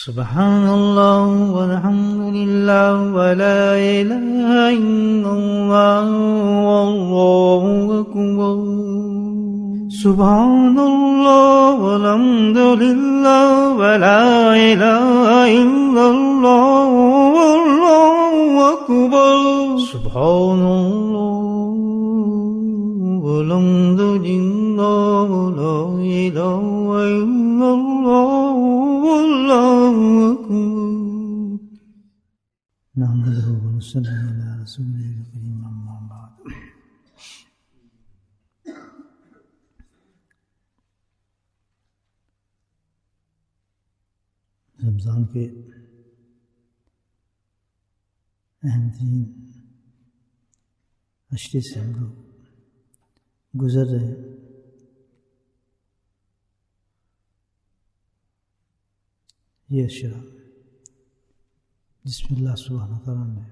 سبحان اللہ والحمد للہ ولا الہ الا اللہ واللہ اکبر سبحان اللہ والحمد للہ ولا الہ الا اللہ واللہ اکبر سبحان اللہ والحمد للہ ولا الہ الا اللہ واللہ اکبر نحمدہ ونصلی علی رسولہ الکریم اما بعد رمضان کے اہم ترین عشرے سے ہم لوگ گزر رہے ہیں. یہ عشرہ جس میں اللہ سبحانہ تعالیٰ نے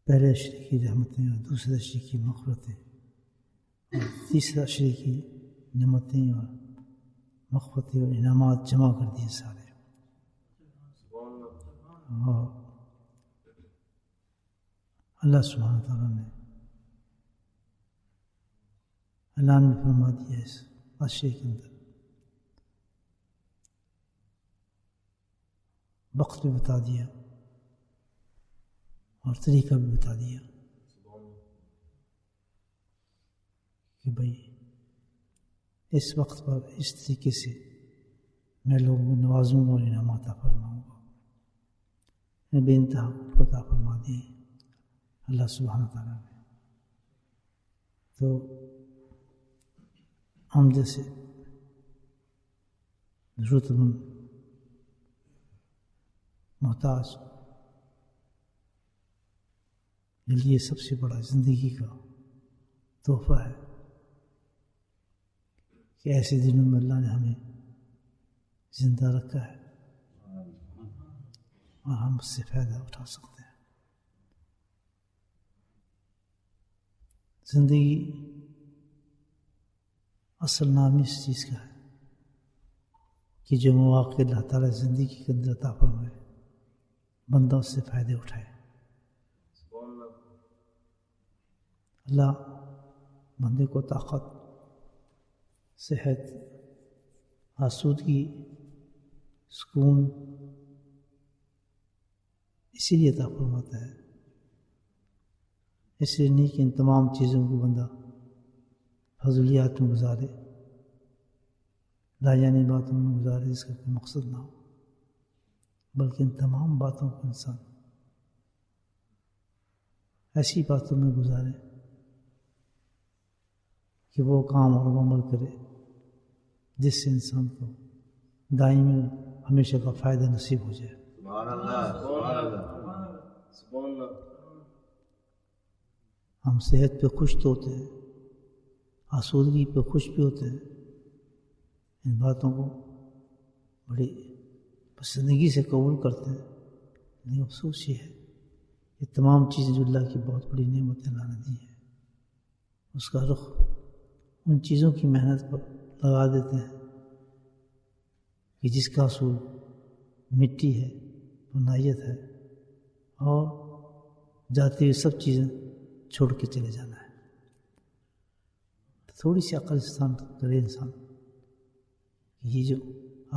پہلے عشرے کی رحمتیں اور دوسرے عشرے کی مغفرتیں اور تیسرے عشرے کی نعمتیں اور مغفرتیں اور انعامات جمع کر دیے سارے. اور اللہ سبحانہ تعالیٰ نے اعلان فرما دیا اس عشرے کے اندر، وقت بھی بتا دیا اور طریقہ بھی بتا دیا کہ بھائی اس وقت پر اس طریقے سے میں لوگوں کو نوازوں گا اور انعامات عطا فرماؤں گا. میں بے انتہا عطا فرما دی اللہ سبحانہ تعالیٰ نے. تو ہم جیسے ضرورت مند محتاج کے لیے سب سے بڑا زندگی کا تحفہ ہے کہ ایسے دنوں میں اللہ نے ہمیں زندہ رکھا ہے اور ہم اس سے فائدہ اٹھا سکتے ہیں. زندگی اصل نام اس چیز کا ہے کہ جو مواقع اللہ تعالیٰ زندگی کے اندر عطا فرمائے بندہ اس سے فائدے اٹھائے. اللہ بندے کو طاقت، صحت، آسودگی، سکون اسی لیے عطا فرماتا ہے. اس لیے نہیں کہ ان تمام چیزوں کو بندہ فضولیات میں گزارے، لایعنی باتوں میں گزارے، اس کا کوئی مقصد نہ ہو، بلکہ ان تمام باتوں کو انسان ایسی باتوں میں گزارے کہ وہ کام اور عمل کرے جس سے انسان کو دائمی ہمیشہ کا فائدہ نصیب ہو جائے. سبحان اللہ، سبحان اللہ، سبحان اللہ. ہم صحت پہ خوش تو ہوتے ہیں، آسودگی پہ خوش بھی ہوتے ہیں، ان باتوں کو بڑی پسندگی سے قبول کرتے ہیں، لیکن افسوس یہ ہے یہ تمام چیزیں جو اللہ کی بہت بڑی نعمتیں اللہ نے دی ہیں، اس کا رخ ان چیزوں کی محنت پر لگا دیتے ہیں کہ جس کا اصول مٹی ہے، فنائیت ہے، اور جاتی ہوئی سب چیزیں چھوڑ کے چلے جانا ہے. تھوڑی سی عقل استعمال کرے انسان کہ یہ جو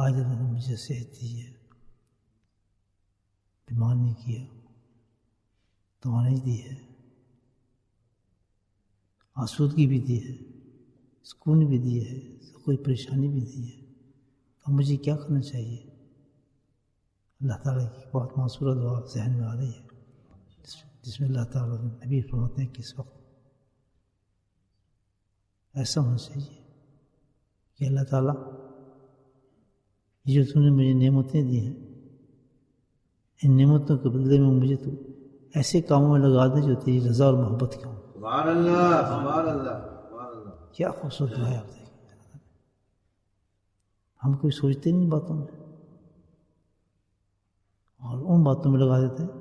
آج اللہ نے مجھے صحت دی ہے، بیمار نہیں کیا، توانائی دی ہے، آسودگی بھی دی ہے، سکون بھی دی ہے، کوئی پریشانی بھی دی ہے، تو مجھے کیا کرنا چاہیے؟ اللہ تعالیٰ کی بہت معصورہ دعا ذہن میں آ رہی ہے جس میں اللہ تعالیٰ نبی فرماتے ہیں کہ اس وقت ایسا ہونا چاہیے کہ اللہ تعالیٰ یہ جو تم نے مجھے نعمتیں دی ہیں، ان نعمتوں کے بدلے میں مجھے تو ایسے کاموں میں لگا دے جو تیری رضا اور محبت کے ہوں. سبحان اللہ، سبحان اللہ، سبحان اللہ. کیا خوبصورت دعا ہے. آپ دیکھیں ہم کوئی سوچتے نہیں باتوں میں اور ان باتوں میں لگا دیتے ہیں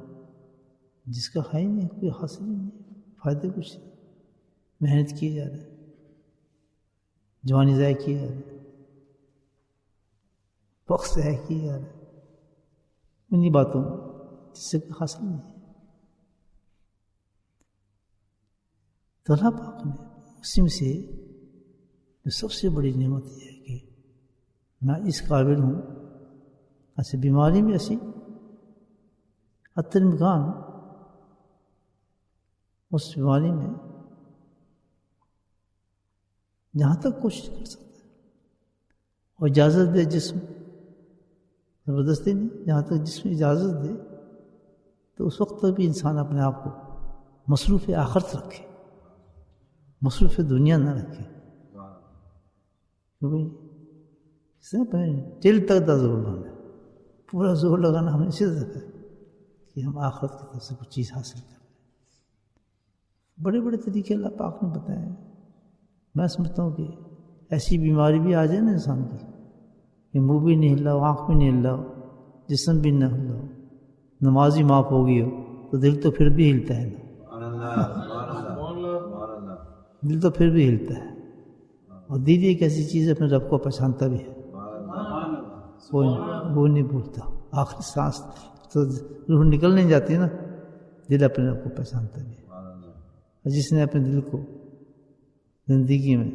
جس کا ہے ہی نہیں، کوئی حاصل ہی نہیں، فائدے کچھ نہیں. محنت کیے جا رہے ہیں، جوانی ضائع کیے جا رہے ہیں، وقت ہے کہ یار انہی باتوں جس سے کوئی حاصل نہیں ہے. تو اللہ پاک نے اسی میں سے جو سب سے بڑی نعمت یہ ہے کہ میں اس قابل ہوں ایسے بیماری میں ایسی حتی امکان اس بیماری میں جہاں تک کوشش کر سکتا ہے اور اجازت دے جسم زبردستی نہیں، جہاں تک جسم اجازت دے تو اس وقت تک بھی انسان اپنے آپ کو مصروف آخرت رکھے، مصروف دنیا نہ رکھے. کیونکہ اس نے اپنے دل تک دا زور لگانا، پورا زور لگانا ہم نے اسی طرح ہے کہ ہم آخرت کی طرف سے کچھ چیز حاصل کریں. بڑے بڑے طریقے اللہ پاک نے بتائے ہیں. میں سمجھتا ہوں کہ ایسی بیماری بھی آ جائے نا انسان کی کہ منہ بھی نہیں ہل رہا، آنکھ بھی نہیں ہل رہا، جسم بھی نہ ہل رہا، نماز ہی معاف ہو گئی ہو تو دل تو پھر بھی ہلتا ہے نا، دل تو پھر بھی ہلتا ہے. اور دل ایک ایسی چیز ہے اپنے رب کو پہچانتا بھی ہے، وہ نہیں بھولتا. آخری سانس تو روح نکل نہیں جاتی نا، دل اپنے رب کو پہچانتا بھی ہے. اور جس نے اپنے دل کو زندگی میں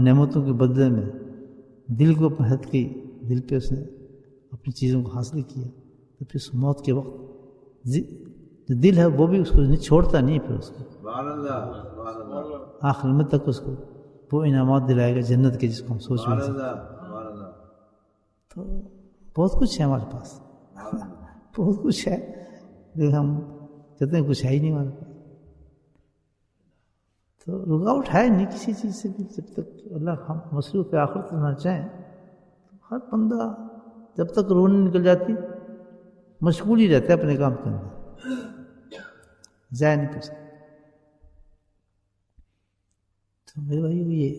نعمتوں کے بدلے میں دل کو اپنے حد کی دل پہ اس نے اپنی چیزوں کو حاصل کیا تو پھر اس موت کے وقت جو دل ہے وہ بھی اس کو چھوڑتا نہیں، پھر اس کو آخر میں تک اس کو وہ انعامات دلائے گا جنت کے جس کو ہم سوچ بھی نہیں سکتے. تو بہت کچھ ہے ہمارے پاس، بہت کچھ ہے لیکن ہم کہتے ہیں کچھ ہے ہی نہیں ہمارے پاس. تو رکاوٹ ہے نہیں کسی چیز سے بھی. جب تک اللہ ہم مصروف آخرت رہنا چاہیں تو ہر بندہ جب تک روح نہیں نکل جاتی مشغول ہی رہتا ہے اپنے کام کے اندر، ضائع نہیں کر سکتا. تو میرے بھائی یہ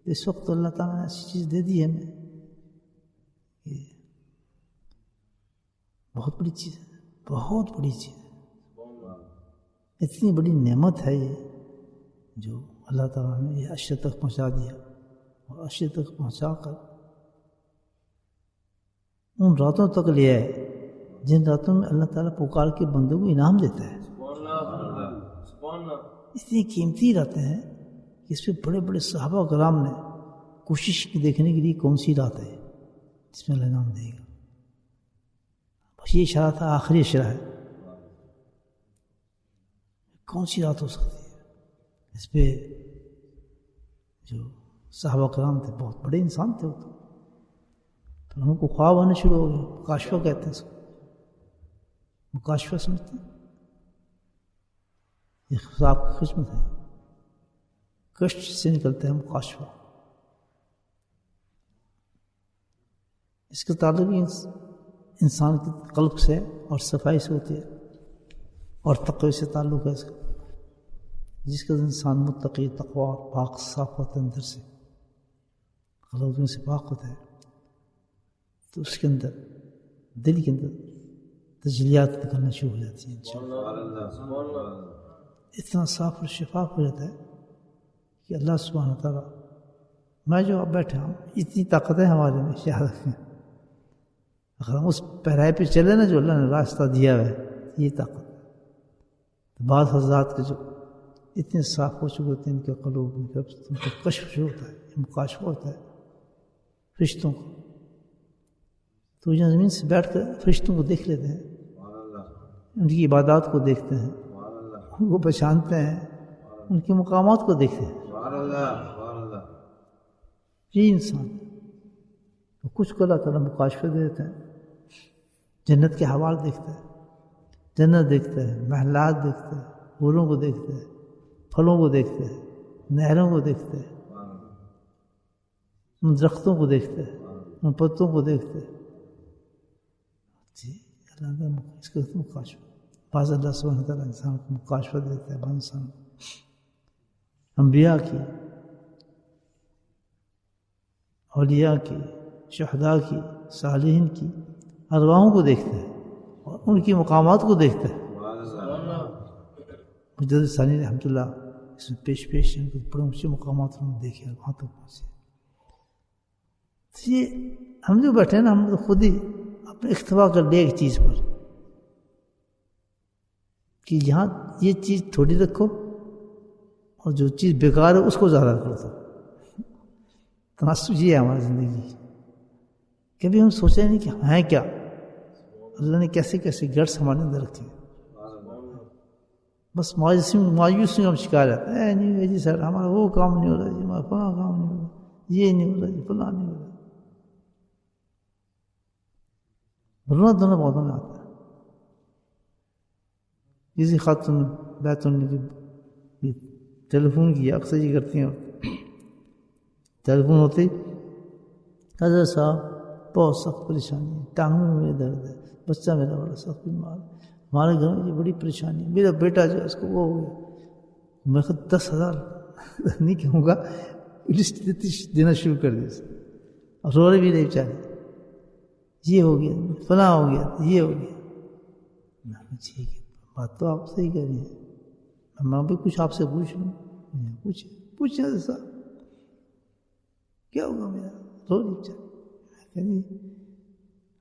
اس وقت اللہ تعالیٰ نے ایسی چیز دے دی ہے ہمیں کہ بہت بڑی چیز ہے، بہت بڑی چیز ہے. اتنی بڑی نعمت ہے یہ جو اللہ تعالیٰ نے یہ عرش تک پہنچا دیا، اور عرش تک پہنچا کر ان راتوں تک لے آئے جن راتوں میں اللہ تعالیٰ پکار کے بندوں کو انعام دیتا ہے. اتنی قیمتی راتیں ہیں کہ اس پہ بڑے بڑے صحابہ کرام نے کوشش کی دیکھنے کے لیے کون سی رات ہے جس میں اللہ انعام دے گا. بس یہ اشارہ تھا، آخری اشارہ ہے، کون سی رات ہو سکتی ہے. اس پہ جو صحابہ کرام تھے بہت بڑے انسان تھے، وہ تو ان کو خواب آنے شروع ہو گئے. مکاشفہ کہتے ہیں اس کو، مکاشفہ سمجھتے ہیں، یہ خواب کی قسمت ہے، کشت سے نکلتا ہے مکاشفہ. اس کا تعلق بھی انسان کے قلب سے اور صفائی سے ہوتی ہے اور تقوی سے تعلق ہے اس کا. جس کا انسان متقی، تقوی اور پاک صاف ہوتا ہے اندر سے، غلطیوں سے پاک ہوتا ہے، تو اس کے اندر دل کے اندر تجلیات نکلنا شروع ہو جاتی ہیں انشاءاللہ. اتنا صاف اور شفاف ہو جاتا ہے کہ اللہ سبحانہ تعالیٰ، میں جو اب بیٹھا ہوں اتنی طاقت ہے ہمارے میں، یاد رکھیں. اگر ہم اس پیرائے پہ چلے نا جو اللہ نے راستہ دیا ہے، یہ طاقت ہے. تو بعض حضرات کے جو اتنے صاف ہو چکے ہوتے ہیں ان کے قلوب، ان کا کشف جو ہوتا ہے، مکاشفہ ہوتا ہے فرشتوں کو، تو یہاں زمین سے بیٹھ کر فرشتوں کو دیکھ لیتے ہیں، ان کی عبادات کو دیکھتے ہیں، ان کو پہچانتے ہیں، ان کے مقامات کو دیکھتے ہیں. یہ انسان تو کچھ کو اللہ تعالیٰ مکاشفے دے دیتے ہیں. جنت کے حوال دیکھتا ہے، جنت دیکھتا ہے، محلات دیکھتا ہے، پھولوں کو دیکھتا ہے، پھلوں کو دیکھتا ہے، نہروں کو دیکھتا ہے، ان درختوں کو دیکھتا ہے، ان پتوں کو دیکھتا ہے. جی اللہ کا اس کا مکاشفہ. بعض اللہ سبحانہ تعالیٰ انسان کو مکاشفہ دیتا ہے، بعض انسان انبیاء کی، اولیاء کی، شہداء کی، صالحین کی ارواحوں کو دیکھتا ہے اور ان کی مقامات کو دیکھتا ہے. مجدد ثانی رحمۃ اللہ اس میں پیش ان کو بڑے اونچے مقامات انہوں نے دیکھے اور وہاں تک پہنچے. یہ ہم جو بیٹھے ہیں نا، ہم تو خود ہی اپنے اکتفا کر لیا ایک چیز پر کہ یہاں یہ چیز تھوڑی رکھو اور جو چیز بیکار ہے اس کو زیادہ کر دو. تناسب یہ ہے ہماری زندگی. کبھی ہم سوچے نہیں کہ ہم ہیں کیا، اللہ نے کیسے کیسے گٹس ہمارے اندر رکھے. بس مایوسی ہم شکار رہتے ہیں، نہیں جی سر ہمارا وہ کام نہیں ہو رہا جی، ہمارا فلاں کام نہیں ہو رہا، یہ نہیں ہو رہا جی، فلاں نہیں ہو رہا. رونا دونوں باتوں میں آتا ہے. کسی خاتون بیتون نے ٹیلی فون کیا، اکثر یہ کرتی ہیں ٹیلی فون ہوتی، حضرت صاحب بہت سخت پریشانی ہے، ٹانگوں میں میرے درد ہے، بچہ میرا بڑا سخت بیمار ہے، ہمارے گھر میں یہ بڑی پریشانی ہے، میرا بیٹا جو ہے اس کو وہ ہو گیا. میں خود 10,000 نہیں کہوں گا، لسٹ دینا شروع کر دی اور رو رہے بھی نہیں بیچارے، یہ ہو گیا فلاں ہو گیا یہ ہو گیا. ٹھیک ہے، بات تو آپ صحیح کہہ رہی ہیں، میں بھی کچھ آپ سے پوچھ لوں. پوچھیں ایسا کیا ہوگا میرا، رو رہی بیچارے.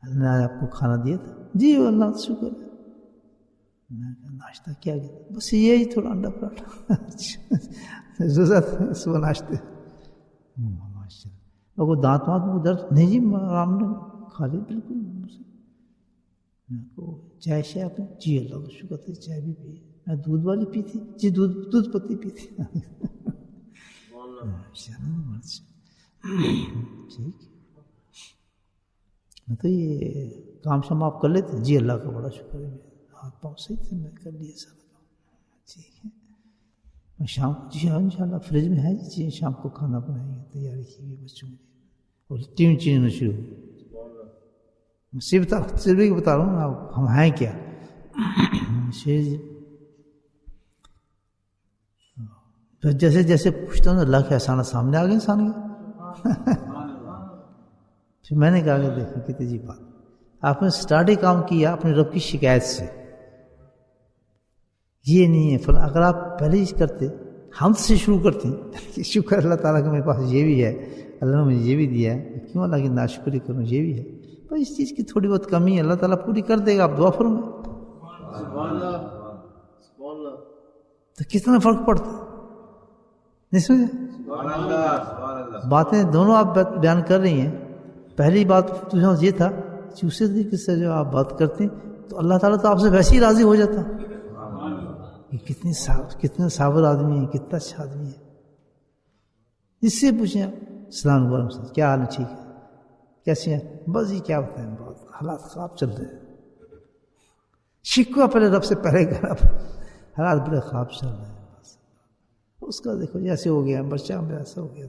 اللہ نے آپ کو کھانا دیا تھا؟ جی اللہ کا شکر ہے. ناشتہ کیا گیا؟ بس یہی تھوڑا انڈا پراٹھا صبح ناشتے. ماشاء اللہ. وہ دانت وانت میں درد نہیں جی، آرام نے کھا لی بالکل. چائے شائے آپ نے؟ جی اللہ کا شکر ہے چائے بھی پی. میں دودھ والی پی تھی؟ جی دودھ پتی پی تھی. ٹھیک. میں تو یہ کام شام آپ کر لیتے؟ جی اللہ کا بڑا شکر ہے، ہاتھ پاؤں صحیح تھے، میں کر لیا سارا کام. ٹھیک ہے. میں شام کو جی ہاں ان شاء اللہ فریج میں ہے جی، شام کو کھانا بنائیں گے، تیاری کی ہوئی بچوں کی. اور ٹیم چینج ہونا شروع ہوئی. میں صرف بتا رہا ہوں ہم ہیں کیا. شیر جی جیسے جیسے پوچھتا ہوں اللہ کے احسان سامنے آ گئے انسان کے. پھر میں نے کہا کہ دیکھو کتنی جی بات، آپ نے سٹارٹ کام کیا اپنے رب کی شکایت سے. یہ نہیں ہے فلاں، اگر آپ پہلے ہی کرتے، ہم سے شروع کرتے کہ شکر اللہ تعالیٰ کا میرے پاس یہ بھی ہے، اللہ نے مجھے یہ بھی دیا ہے، کیوں اللہ کی ناشکری کروں، یہ بھی ہے. پر اس چیز کی تھوڑی بہت کمی ہے، اللہ تعالیٰ پوری کر دے گا، آپ دعا فرمائیں. تو کتنا فرق پڑتا ہے، نہیں سمجھے؟ باتیں دونوں آپ بیان کر رہی ہیں. پہلی بات یہ تھا کہ اسی طریقے سے جو آپ بات کرتے ہیں تو اللہ تعالیٰ تو آپ سے ویسے ہی راضی ہو جاتا. کتنے صابر آدمی ہیں، کتنا اچھا آدمی ہے. اس سے پوچھیں السلام علیکم سے کیا حال ہے، ٹھیک ہے، کیسے ہیں؟ بس یہ کیا بتائیں، بہت حالات خراب چل رہے ہیں. شکوہ پہلے رب سے پہلے کرا، حالات بڑے خراب چل رہے ہیں. بس اس کا دیکھو ایسے ہو گیا، بچہ میں ایسا ہو گیا،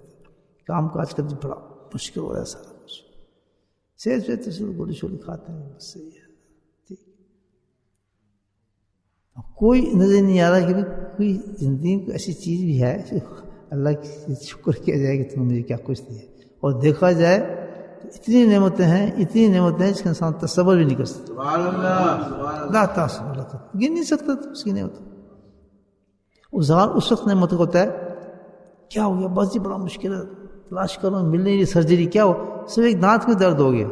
کام کاج کرنا بڑا مشکل ہو رہا ہے سارا کچھ. صحت سے گولی شولی کھاتے ہیں، بس صحیح ہے. کوئی نظر نہیں آ رہا کہ کوئی زندگی میں ایسی چیز بھی ہے جو اللہ کی شکر کیا جائے کہ تم نے مجھے کیا کچھ دیا. اور دیکھا جائے تو اتنی نعمتیں ہیں جس کا انسان تصور بھی نہیں کر سکتا. لا تصور گن نہیں سکتا اس کی نعمت. اس وقت نعمت ہوتا ہے کیا ہو گیا، بس یہ بڑا مشکل ہے، تلاش کرو مل نہیں رہی، سرجری کیا ہو، صرف ایک دانت میں درد ہو گیا،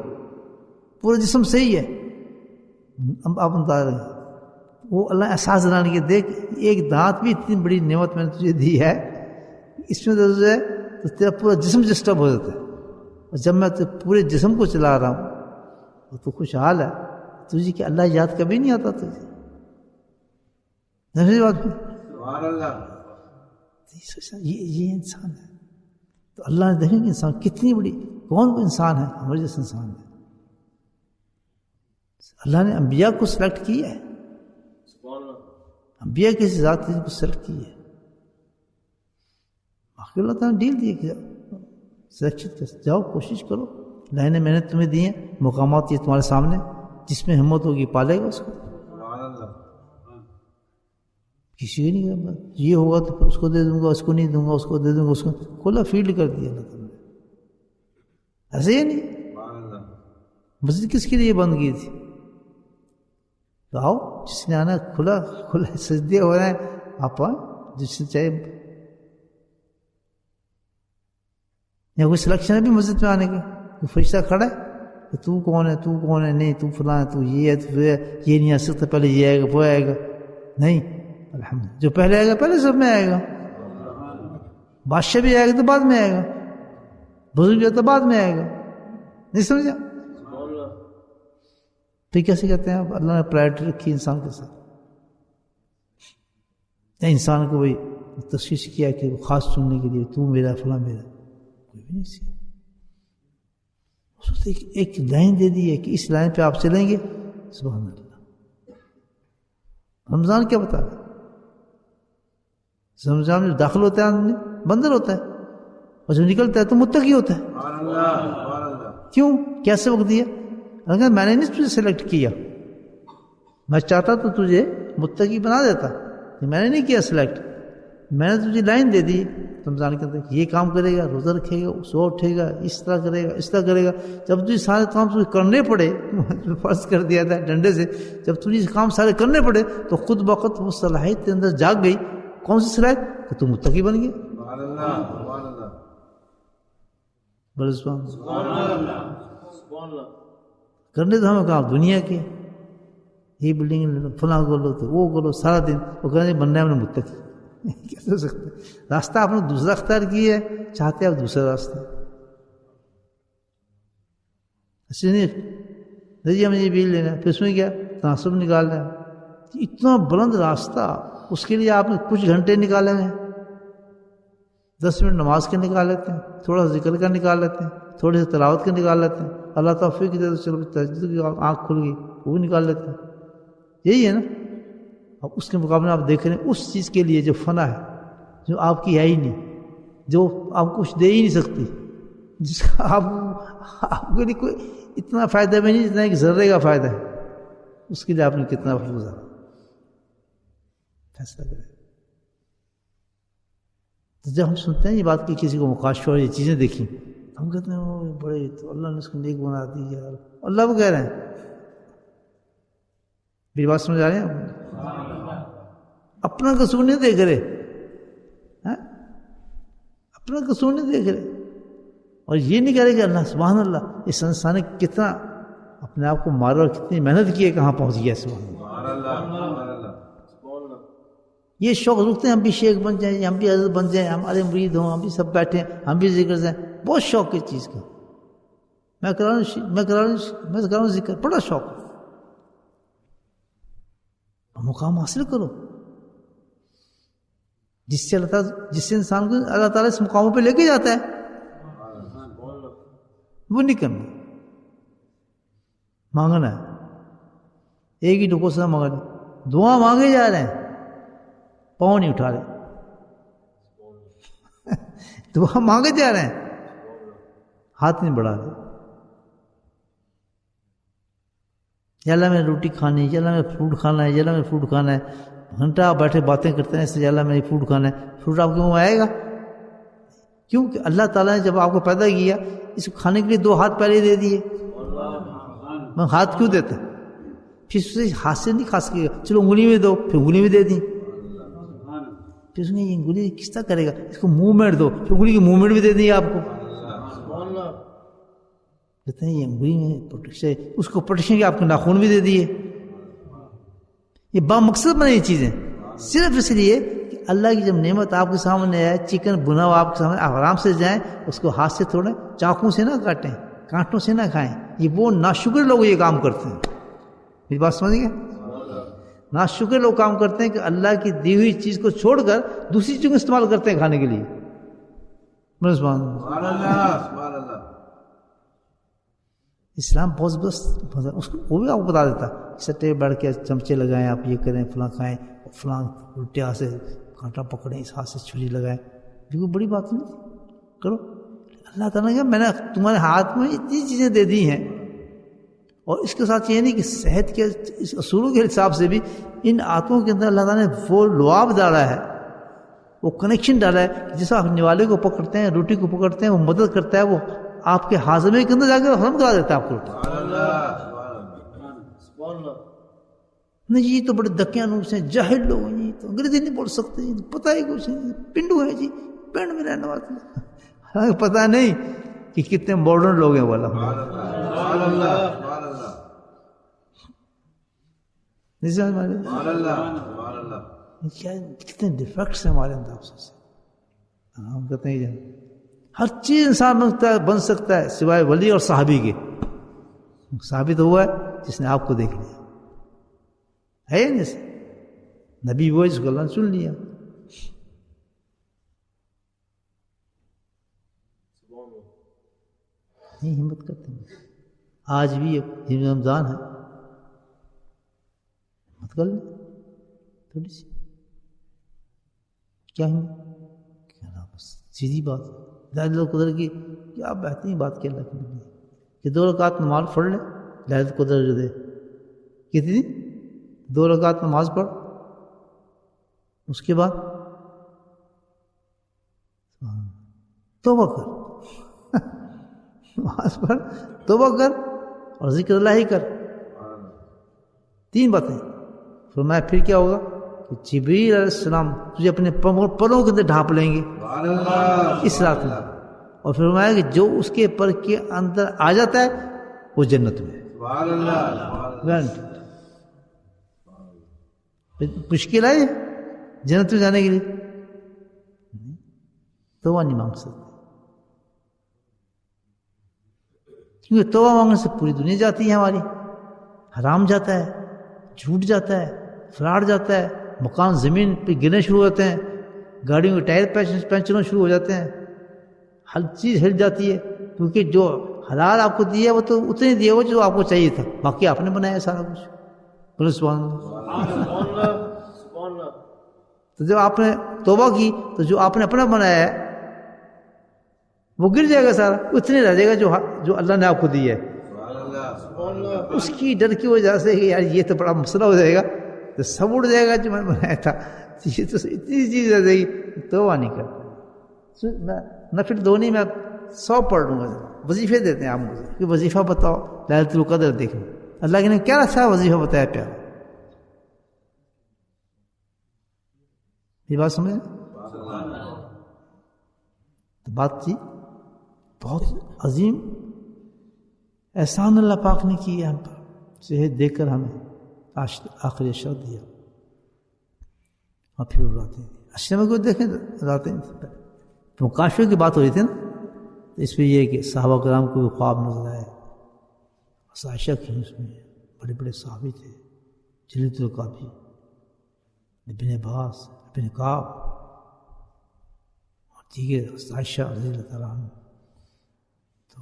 پورا جسم صحیح ہے. آپ بتا رہے ہیں وہ اللہ احساس دلانے کے، دیکھ ایک دانت بھی اتنی بڑی نعمت میں نے تجھے دی ہے، اس میں درد ہے تو تیرا پورا جسم ڈسٹرب ہو جاتا ہے. اور جب میں پورے جسم کو چلا رہا ہوں اور تو خوشحال ہے، تجھے کہ اللہ یاد کبھی نہیں آتا تجھے. بات یہ انسان ہے. تو اللہ نے دیکھیں کہ انسان کتنی بڑی، کون وہ انسان ہے ہمارے جیسے انسان ہے. اللہ نے انبیاء کو سلیکٹ کیا ہے، انبیاء کسی ذات کو سلیکٹ کی ہے. باقی اللہ تعالیٰ نے ڈیل دی کہ سلیکشن جاؤ کوشش کرو، اللہ نے محنت تمہیں دی ہیں، مقامات یہ تمہارے سامنے، جس میں ہمت ہوگی پالے گا اس کو. کسی کو نہیں کرنا یہ ہوگا تو اس کو دے دوں گا، اس کو نہیں دوں گا، اس کو دے دوں گا، اس کو کھلا فیلڈ کر دیا اللہ تعالیٰ نے. ایسے ہی نہیں. مسجد کس کے لیے بند کی تھی؟ تو آؤ جس نے آنا، کھلا سجدے ہو رہے ہیں، آپ جس سے چاہے. یا کوئی سلیکشن ہے بھی مسجد میں آنے کا؟ کوئی فرشتہ کھڑا ہے کہ تو کون ہے، تو کون ہے، نہیں تو فلاں ہے، تو یہ ہے، تو یہ نہیں آ سکتا، پہلے یہ آئے گا وہ آئے گا، نہیں، الحمدللہ جو پہلے آئے گا پہلے سب میں آئے گا، بادشاہ بھی آئے گا تو بعد میں آئے گا، بزرگ بھی تو بعد میں آئے گا، نہیں سمجھا؟ پھر کیسے کہتے ہیں اللہ نے پرائرٹی رکھی انسان کے ساتھ، انسان کو وہی تشخیص کیا کہ وہ خاص چننے کے لیے تو میرا فلاں میرا، کوئی بھی نہیں سیکھا، ایک لائن دے دی ہے کہ اس لائن پہ آپ چلیں گے، سبحان اللہ۔ رمضان کیا بتا رہا ہے؟ رمضان میں داخل ہوتا ہے آدمی بندر ہوتا ہے، اور جب نکلتا ہے تو متقی ہوتا ہے۔ کیوں؟ کیا سبق دیا؟ اگر میں نے نہیں تجھے سلیکٹ کیا، میں چاہتا تو تجھے متقی بنا دیتا، میں نے نہیں کیا سلیکٹ، میں نے تجھے لائن دے دی رمضان کے اندر، یہ کام کرے گا، روزہ رکھے گا، سو اٹھے گا، اس طرح کرے گا، اس طرح کرے گا۔ جب تجھے سارے کام تجھے کرنے پڑے، فرض کر دیا تھا ڈنڈے سے، جب تجھے کام سارے کرنے پڑے تو خود بخود وہ صلاحیت کے اندر جاگ گئی۔ کون سی صلاحیت؟ کہ تم متقی بن گئے۔ بڑے سبحان اللہ۔ کرنے تو ہمیں کہا دنیا کے، یہ بلڈنگ فلاں کرو تو وہ کرو، سارا دن وہ کہنے بننا ہے ہم نے متقی، کیسے ہو سکتا ہے؟ راستہ آپ نے دوسرا اختیار کیا ہے، چاہتے ہیں آپ دوسرا راستہ، ایسے نہیں نہیں ہمیں یہ بیل لینا ہے، پھر اس میں کیا تناسب نکالنا ہے، اتنا بلند راستہ، اس کے لیے آپ نے کچھ گھنٹے نکالے ہیں، 10 منٹ نماز کے نکال لیتے ہیں، تھوڑا ذکر کا نکال لیتے ہیں، تھوڑی سی تلاوت کا نکال لیتے ہیں، اللہ توفیق دے تو چلو تہجد کی آنکھ کھل گئی وہ بھی نکال لیتے ہیں، یہی ہے نا۔ اب اس کے مقابلے آپ دیکھ رہے ہیں اس چیز کے لیے جو فنا ہے، جو آپ کی ہے ہی نہیں، جو آپ کچھ دے ہی نہیں سکتی، جس کا آپ کے لیے کوئی اتنا فائدہ بھی نہیں جتنا ایک ذرے کا فائدہ ہے، اس کے لیے آپ نے کتنا وقت گزارا، فیصلہ کریں۔ تو جب ہم سنتے ہیں یہ بات کہ کسی کو مکاشفہ اور یہ چیزیں دیکھیں، ہم کہتے ہیں وہ بڑے تو اللہ نے اس کو نیک بنا دی یار، اللہ وہ کہہ رہے ہیں، میری بات سمجھ آ رہی ہے؟ اپنا قصور نہیں دیکھ رہے، اپنا قصور نہیں دیکھ رہے، اور یہ نہیں کہہ رہے کہ اللہ سبحان اللہ اس انسان نے کتنا اپنے آپ کو مارا اور کتنی محنت کی ہے، کہاں پہنچ گیا، سبحان اللہ۔ یہ شوق رکھتے ہیں ہم بھی شیخ بن جائیں، ہم بھی حضرت بن جائیں، ہمارے مرید ہوں، ہم بھی سب بیٹھیں، ہم بھی ذکر جائیں، بہت شوق ہے چیز کا، میں کرا رہا ہوں ذکر، بڑا شوق، مقام حاصل کرو جس سے اللہ تعالیٰ، جس سے انسان کو اللہ تعالیٰ اس مقاموں پہ لے کے جاتا ہے، وہ نہیں کرنا، مانگنا ہے، ایک ہی ڈکو سے مانگنا، دعا مانگے جا رہے ہیں، پاؤں نہیں اٹھا رہے، دعا مانگے جا رہے ہیں، ہاتھ نہیں بڑھا رہے، یا اللہ میں روٹی کھانی ہے، یا اللہ میں فروٹ کھانا ہے، یا اللہ میں فروٹ کھانا ہے، گھنٹہ آپ بیٹھے باتیں کرتے ہیں اس سے، یا اللہ میں فروٹ کھانا ہے، فروٹ آپ کے منہ آئے گا؟ کیونکہ اللہ تعالیٰ نے جب آپ کو پیدا کیا اس کو کھانے کے لیے 2 ہاتھ پہلے دے دیے، میں ہاتھ کیوں دیتا، پھر اسے ہاتھ سے نہیں کھا سکے گا، چلو انگلی میں دو، پھر انگلی میں دے دی، پھر اس نے یہ انگلی کس طرح کرے گا، اس کو موومنٹ دو، پھر انگلی کی موومنٹ بھی دے دی آپ کو، کہتے ہیں یہ انگلی میں پروٹیکشن، اس کو پروٹیکشن کے آپ کے ناخون بھی دے دیے، یہ با مقصد بنے یہ چیزیں، صرف اس لیے کہ اللہ کی جب نعمت آپ کے سامنے ہے، چکن بنا ہوا آپ کے سامنے، آپ آرام سے جائیں، اس کو ہاتھ سے توڑیں، چاقوں سے نہ کاٹیں، کانٹوں سے نہ کھائیں، یہ وہ ناشکر لوگ یہ کام کرتے ہیں، میری بات سمجھ گئے؟ ناشکر لوگ کام کرتے ہیں کہ اللہ کی دی ہوئی چیز کو چھوڑ کر دوسری چیز کو استعمال کرتے ہیں کھانے کے لیے، سبحان اللہ۔ اسلام بہت زبردست، اس کو وہ بھی آپ کو بتا دیتا، سٹے بیٹھ کے چمچے لگائیں، آپ یہ کریں، فلاں کھائیں، فلاں الٹے ہاتھ سے کانٹا پکڑیں، اس ہاتھ سے چھری لگائیں، یہ کوئی بڑی بات نہیں کرو، اللہ تعالیٰ نے کہا میں نے تمہارے ہاتھ میں اتنی چیزیں دے دی ہیں، اور اس کے ساتھ یہ نہیں کہ صحت کے اس اصولوں کے حساب سے بھی ان آتوں کے اندر اللہ تعالیٰ نے وہ لعاب ڈالا ہے، وہ کنیکشن ڈالا ہے، جس آپ نوالے کو پکڑتے ہیں، روٹی کو پکڑتے ہیں، وہ مدد کرتا ہے، وہ آپ کے ہاضمے کے اندر جا کے ہضم کرا دیتا ہے آپ کو، نہیں یہ تو بڑے دقیانوس ہیں، جاہل لوگ ہیں، یہ تو انگریزی نہیں بول سکتے، پتہ ہی کچھ نہیں، پنڈو ہے جی، پنڈ میں رہنے والے، پتہ نہیں کہ کہ کتنے ماڈرن لوگ ہیں والا سبحان اللہ سبحان اللہ نہیں سمجھ میں آ رہی؟ سبحان اللہ سبحان اللہ کیا کتنے ڈیفیکٹس ہیں ہمارے اندر افسوس سے. ہم کہتے ہیں ہر چیز انسان بن سکتا ہے سوائے ولی اور صحابی کے. صحابی تو ہوا ہے جس نے آپ کو دیکھ لیا ہے یا نہیں؟ نبی وہ جس کو اللہ نے چن لیا. نہیں ہمت کرتے ہیں. آج بھی رمضان ہے ہمت کر لیں تھوڑی سی. کیا بس سیدھی بات لہذا قدر کی کیا بہترین بات کی اللہ کی بنی کہ 2 رکعت نماز پڑھ لے. لہذا قدر جو دے کتنی 2 رکعت نماز پڑھ اس کے بعد توبہ کر نماز پڑھ توبہ کر اور ذکر اللہ ہی کر. 3 باتیں. فرمایا پھر کیا ہوگا کہ جبریل علیہ السلام تجھے اپنے پروں کے اندر ڈھانپ لیں گے اس رات میں. اور فرمایا کہ جو اس کے پر کے اندر آ جاتا ہے وہ جنت میں. مشکل ہے جنت میں جانے کے لیے توبہ نہیں مانگ سکتے کیونکہ توبہ مانگنے سے پوری دنیا جاتی ہے ہماری. حرام جاتا ہے, جھوٹ جاتا ہے, فراڈ جاتا ہے, مکان زمین پہ گرنے شروع ہوتے ہیں, گاڑیوں کے ٹائر پنچروں شروع ہو جاتے ہیں, ہر چیز ہل جاتی ہے. کیونکہ جو حلال آپ کو دیا وہ تو اتنے دیا وہ جو آپ کو چاہیے تھا, باقی آپ نے بنایا سارا کچھ. بولے سبحان اللہ. تو جب آپ نے توبہ کی تو جو آپ نے اپنا بنایا ہے وہ گر جائے گا سارا, اتنے رہ جائے گا جو اللہ نے آپ کو دیا ہے. اس کی ڈر کی وجہ سے کہ یار یہ تو بڑا مسئلہ ہو جائے گا تو سب اڑ جائے گا جو میں نے بنایا تھا. یہ تو اتنی چیز رہ جائے گی توبہ نہیں کرتا. نفل دونی میں 100 پڑھ لوں گا. وظیفے دیتے ہیں آپ مجھے کہ وظیفہ بتاؤ ليلة القدر دیکھیں. اللہ نے کیا رکھا وظیفہ بتایا پیارا. یہ بات سمجھے تو بات تھی بہت عظیم احسان اللہ پاک نے کی ہے ہم پر. صحت دے کر ہمیں آخری اشرف دیا اور پھر راتیں اشرے میں کوئی دیکھیں راتیں تو مکاشفے کی بات ہو رہی تھی نا. تو اس پہ یہ ہے کہ صحابہ کرام کو بھی خواب نظر آئے. عائشہ کی اس میں بڑے بڑے صحابی تھے, جلیل القابی, ابن عباس, ابن کعب اور دیگر عائشہ رضی اللہ تعالیٰ عنہ. تو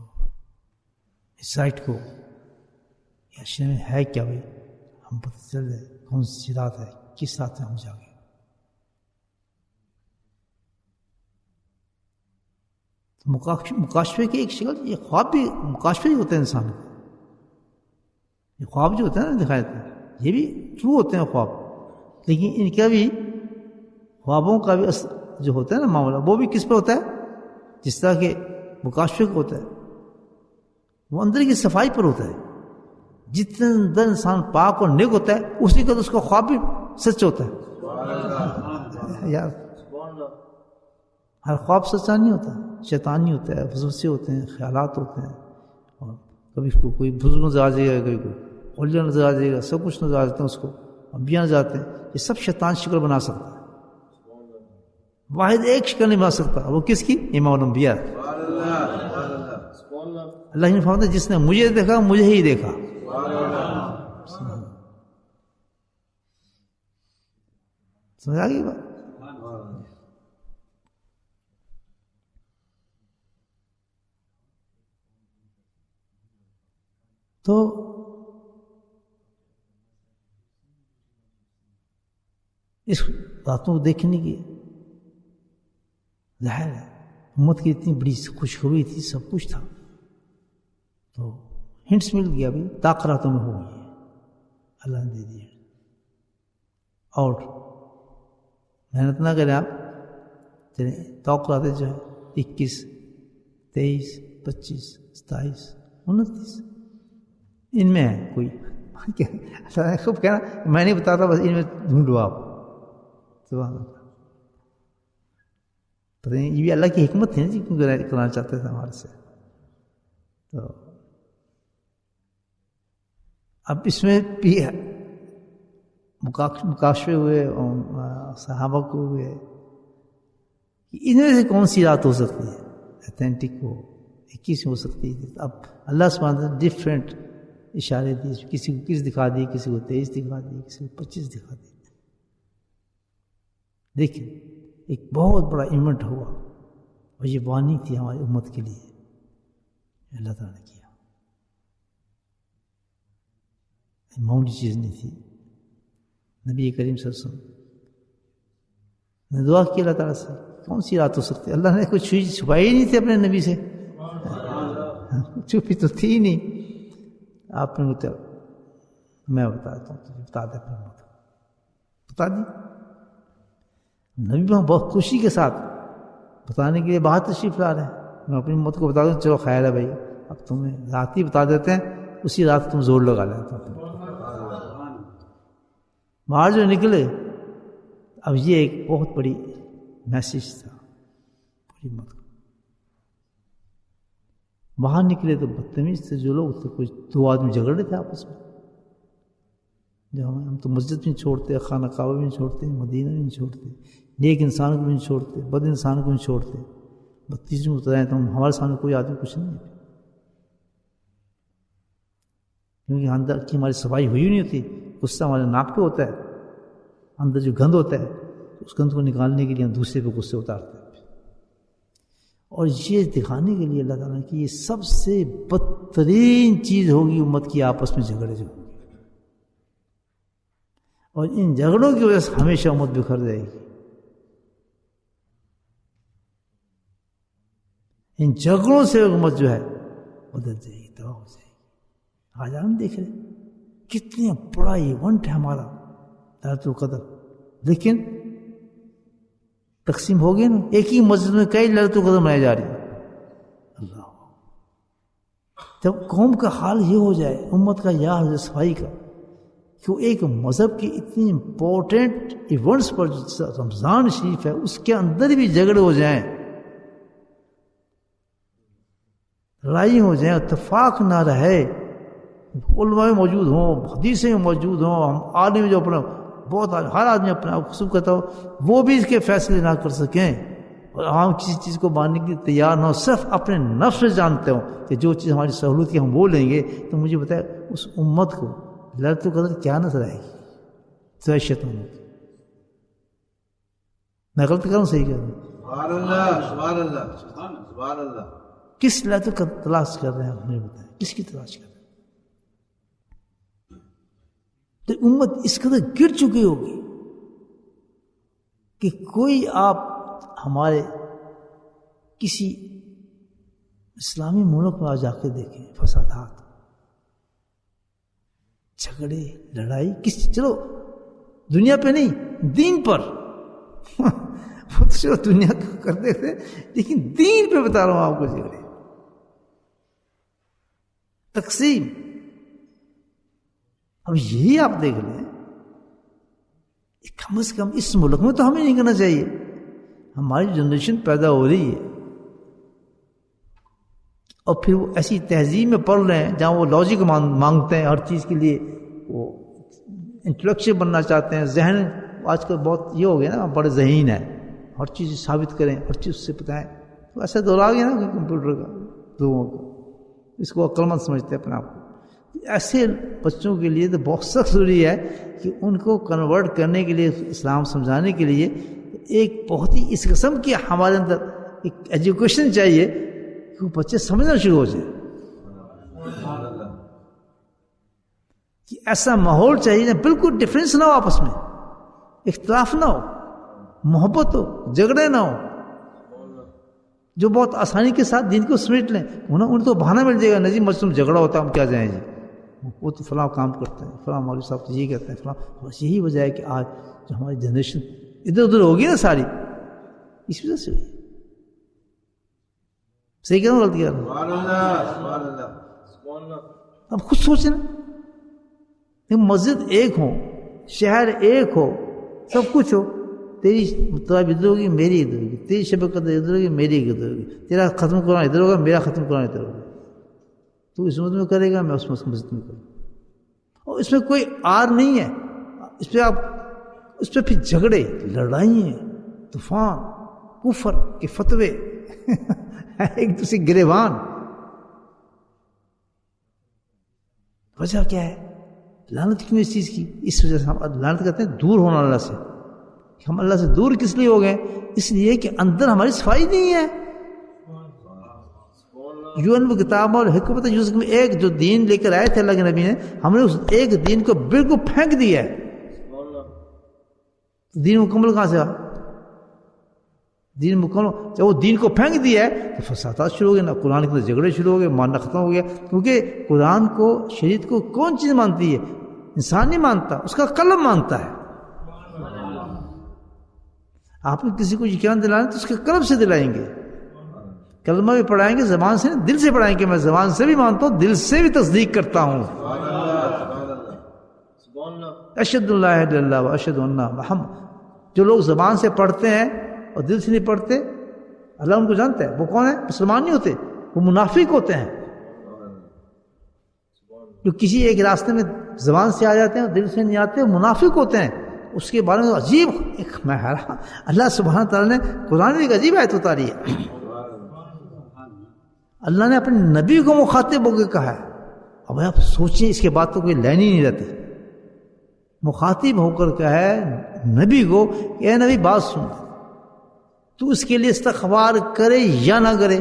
اس سائٹ کو یہ اشرے میں ہے کیا بھائی, ہم پتہ چل جائے کون سی رات ہے, کس رات میں ہم جا گئے. مکاشفے کی ایک شکل, یہ خواب بھی مکاشفے ہی ہوتے ہیں انسان کو. یہ خواب جو ہوتے ہیں نا دکھائے تھے یہ بھی ٹرو ہوتے ہیں خواب, لیکن ان کا بھی خوابوں کا بھی جو ہوتا ہے نا معاملہ وہ بھی کس پہ ہوتا ہے, جس طرح کہ مکاشفے کا ہوتا ہے وہ اندر کی صفائی پر ہوتا ہے. جتنے اندر انسان پاک اور نیک ہوتا ہے اسی کا تو اس کا خواب بھی سچ ہوتا ہے. یار ہر خواب سچا نہیں ہوتا, شیطانی ہوتا ہے, وسوسے ہوتے ہیں, خیالات ہوتے ہیں. اور کبھی اس کو کوئی بزرگ نظر آ جائے گا, کبھی کوئی اولیاء نظر آ جائے گا, سب کچھ نظر آ جاتے ہیں اس کو, انبیاء نظر آتے ہیں. یہ سب شیطان شکل بنا سکتا ہے. واحد ایک شکل نہیں بنا سکتا, وہ کس کی, امام الانبیاء. اللہ نے فرمایا جس نے مجھے دیکھا مجھے ہی دیکھا. سمجھ آ گئی بات. تو اس باتوں کو دیکھنے کی ظاہر ہے امت کی اتنی بڑی خوشخبری تھی, سب کچھ تھا, تو ہنٹس مل گیا بھی تاخراتوں میں ہو گئی ہے, اللہ نے دے دیا. اور محنت نہ کریں آپ, چلیں توقعاتیں جو ہے 21, 23, 25, 27, 29 ان میں ہے کوئی. خوب کہنا میں نہیں بتاتا, بس ان میں ڈھونڈو آپ. سبحان اللہ. پتہ نہیں یہ بھی اللہ کی حکمت تھی نا جی, کیوں کرانا چاہتے تھے ہمارے سے. تو اب اس میں بھی مکاشفے ہوئے صحابہ کو ہوئے کہ ان میں سے کون سی رات ہو سکتی ہے اتھینٹک ہو، 21 ہو سکتی ہے. اب اللہ سبحانہ وتعالیٰ ڈفرینٹ اشارے دیے، کسی کو 21 دکھا دی، کسی کو 23 دکھا دی، کسی کو 25 دکھا دی. دیکھیں ایک بہت بڑا ایونٹ ہوا اور یہ وارننگ تھی ہماری امت کے لیے، اللہ تعالیٰ نے کیا. معمولی چیز نہیں تھی. نبی کریم صلی اللہ علیہ وسلم نے دعا کی اللہ تعالیٰ سے کون سی رات ہو سکتی ہے. اللہ نے کچھ چیز چھپائی ہی نہیں تھی اپنے نبی سے، چھپی تو تھی نہیں. آپ نے مجھے میں بتاتا ہوں، تجھے بتا دے اپنے مت بتا دی. نبی بہت خوشی کے ساتھ بتانے کے لیے باہر تشریف لا رہے ہیں. میں اپنی مت کو بتا دوں، چلو خیر ہے بھائی اب تمہیں رات ہی بتا دیتے ہیں، اسی رات تم زور لگا لیتے. باہر جو نکلے اب یہ ایک بہت بڑی میسج تھا پوری مت کو. باہر نکلے تو بدتمیز تھے جو لوگ تھے، کچھ 2 آدمی جھگڑ رہے تھے آپس میں. جو ہم تو مسجد بھی نہیں چھوڑتے، خانہ کعبہ بھی نہیں چھوڑتے، مدینہ بھی نہیں چھوڑتے، نیک انسان کو بھی نہیں چھوڑتے، بد انسان کو نہیں چھوڑتے. 32 میں اترائے تو ہمارے سامنے کوئی آدمی کچھ نہیں ہے، کیونکہ اندر کی ہماری صفائی ہوئی نہیں ہوتی. غصہ ہمارے ناک پہ ہوتا ہے، اندر جو گند ہوتا ہے اس گند کو نکالنے کے لیے ہم دوسرے پہ غصے اتارتے ہیں. اور یہ دکھانے کے لیے اللہ تعالیٰ کی یہ سب سے بدترین چیز ہوگی امت کی آپس میں جھگڑے جو ہوں گے، اور ان جھگڑوں کی وجہ سے ہمیشہ امت بکھر جائے گی. ان جھگڑوں سے امت جو ہے بدل جائے گی، تباہ ہو جائے گی. آج ہم دیکھ رہے ہیں کتنا بڑا ایونٹ ہے ہمارا ليلۃ القدر، لیکن تقسیم ہو گئی نا. ایک ہی مسجد میں کئی ليلۃ القدر منائی جا رہی ہے. اللہ جب قوم کا حال یہ ہو جائے، امت کا یا حال صفائی کا، کہ وہ ایک مذہب کی اتنی امپورٹنٹ ایونٹس پر رمضان شریف ہے اس کے اندر بھی جھگڑے ہو جائیں، لڑائی ہو جائیں، اتفاق نہ رہے، علماء موجود ہوں، حدیثیں موجود ہوں، ہم عالم جو اپنا بہت ہر آدمی اپنے آپ کو سب کرتا ہو، وہ بھی اس کے فیصلے نہ کر سکیں اور عوام کسی چیز کو ماننے کے لیے تیار نہ ہو، صرف اپنے نفس سے جانتے ہوں کہ جو چیز ہماری سہولت کی ہم وہ لیں گے. تو مجھے بتائے اس امت کو ليلۃ القدر کیا نظر آئے گی؟ سوائے شیطانوں کی. میں غلط کروں صحیح کر رہا ہوں؟ سبحان اللہ سبحان اللہ سبحان اللہ. کس ليلۃ القدر تلاش کر رہے ہیں آپ مجھے بتائیں، کس کی تلاش کر رہے ہیں؟ تو امت اس قدر گر چکی ہوگی کہ کوئی آپ ہمارے کسی اسلامی ملک میں جا کے دیکھیں، فسادات، جھگڑے، لڑائی، چلو دنیا پہ نہیں، دین پر وہ تو چلو دنیا کا کرتے تھے، لیکن دین پہ بتا رہا ہوں آپ کو. جھگڑے، تقسیم. اب یہی آپ دیکھ لیں، کم از کم اس ملک میں تو ہمیں نہیں کرنا چاہیے. ہماری جنریشن پیدا ہو رہی ہے اور پھر وہ ایسی تہذیب میں پڑھ رہے ہیں جہاں وہ لاجک مانگتے ہیں، ہر چیز کے لیے وہ انٹلیکچوئل بننا چاہتے ہیں. ذہن آج کل بہت یہ ہو گیا نا، بڑے ذہین ہے، ہر چیز ثابت کریں، ہر چیز سے بتائیں. تو ایسا دور آ گیا نا کہ کمپیوٹر کا، لوگوں کو اس کو عقل مند سمجھتے ہیں اپنے آپ کو. ایسے بچوں کے لیے تو بہت سخت ضروری ہے کہ ان کو کنورٹ کرنے کے لیے، اسلام سمجھانے کے لیے ایک بہت ہی اس قسم کی ہمارے اندر ایک ایجوکیشن چاہیے کہ وہ بچے سمجھنا شروع ہو جائے. کہ ایسا ماحول چاہیے نا، بالکل ڈفرینس نہ ہو، آپس میں اختلاف نہ ہو، محبت ہو، جھگڑے نہ ہو، جو بہت آسانی کے ساتھ دین کو سمیٹ لیں. انہیں تو بہانہ مل جائے گا، نہ جی مسلم جھگڑا ہوتا ہے ہم کیا جائیں جی، وہ تو فلاں کام کرتے ہیں، فلاں مولوی صاحب تو یہ کہتے ہیں، فلاں. بس یہی وجہ ہے کہ آج جو ہماری جنریشن ادھر ادھر ہوگی نا ساری، اس وجہ سے ہوئی. صحیح کہہ رہا ہوں غلطی کہہ رہا ہوں؟ اب خود سوچیں نا، مسجد ایک ہو، شہر ایک ہو، سب کچھ ہو، تیری طرف ادھر ہوگی، میری ادھر ہوگی، تیری شب قدر ادھر ہوگی، میری ادھر ہوگی، تیرا ختم قرآن ادھر ہوگا، میرا ختم قرآن ادھر ہوگا. تو اس مسجد میں کرے گا، میں اس مسجد میں کروں. اور اس میں کوئی آر نہیں ہے، اس پہ پھر جھگڑے، لڑائیں، طوفان، کفر کے فتوے ایک دوسرے گریبان. وجہ کیا ہے؟ لعنت کیوں اس چیز کی؟ اس وجہ سے ہم لعنت کرتے ہیں دور ہونا اللہ سے. ہم اللہ سے دور کس لیے ہو گئے؟ اس لیے کہ اندر ہماری صفائی نہیں ہے. یون کتاب اور حکمت یوسف میں ایک جو دین لے کر آئے تھے اللہ کے نبی نے، ہم نے اس ایک دین کو بالکل پھینک دیا ہے. دین مکمل کہاں سے آ؟ دین مکمل جب وہ دین کو پھینک دیا ہے تو فسادات شروع ہو گئے، نہ قرآن کے اندر جھگڑے شروع ہو گئے، ماننا ختم ہو گیا. کیونکہ قرآن کو، شریعت کو کون چیز مانتی ہے؟ انسان نہیں مانتا، اس کا قلم مانتا ہے. آپ نے کسی کو یقین دلانا تو اس کے قلب سے دلائیں گے. کلمہ بھی پڑھائیں گے زبان سے، دل سے پڑھائیں گے. میں زبان سے بھی مانتا ہوں، دل سے بھی تصدیق کرتا ہوں. اشہد لا الہ الا اللہ و اشہد ان محمد. جو لوگ زبان سے پڑھتے ہیں اور دل سے نہیں پڑھتے، اللہ ان کو جانتا ہے. وہ کون ہے؟ مسلمان نہیں ہوتے، وہ منافق ہوتے ہیں. جو کسی ایک راستے میں زبان سے آ جاتے ہیں اور دل سے نہیں آتے، وہ منافق ہوتے ہیں. اس کے بارے میں عجیب ایک میں حیران، اللہ سبحانہ تعالیٰ نے قرآن میں ایک عجیب آیت اتاری ہے. اللہ نے اپنے نبی کو مخاطب ہو کے کہا ہے. اب آپ سوچیں، اس کے بعد تو کوئی لائن ہی نہیں رہتی. مخاطب ہو کر کہا ہے نبی کو کہ اے نبی بات سن، تو اس کے لیے استغفار کرے یا نہ کرے.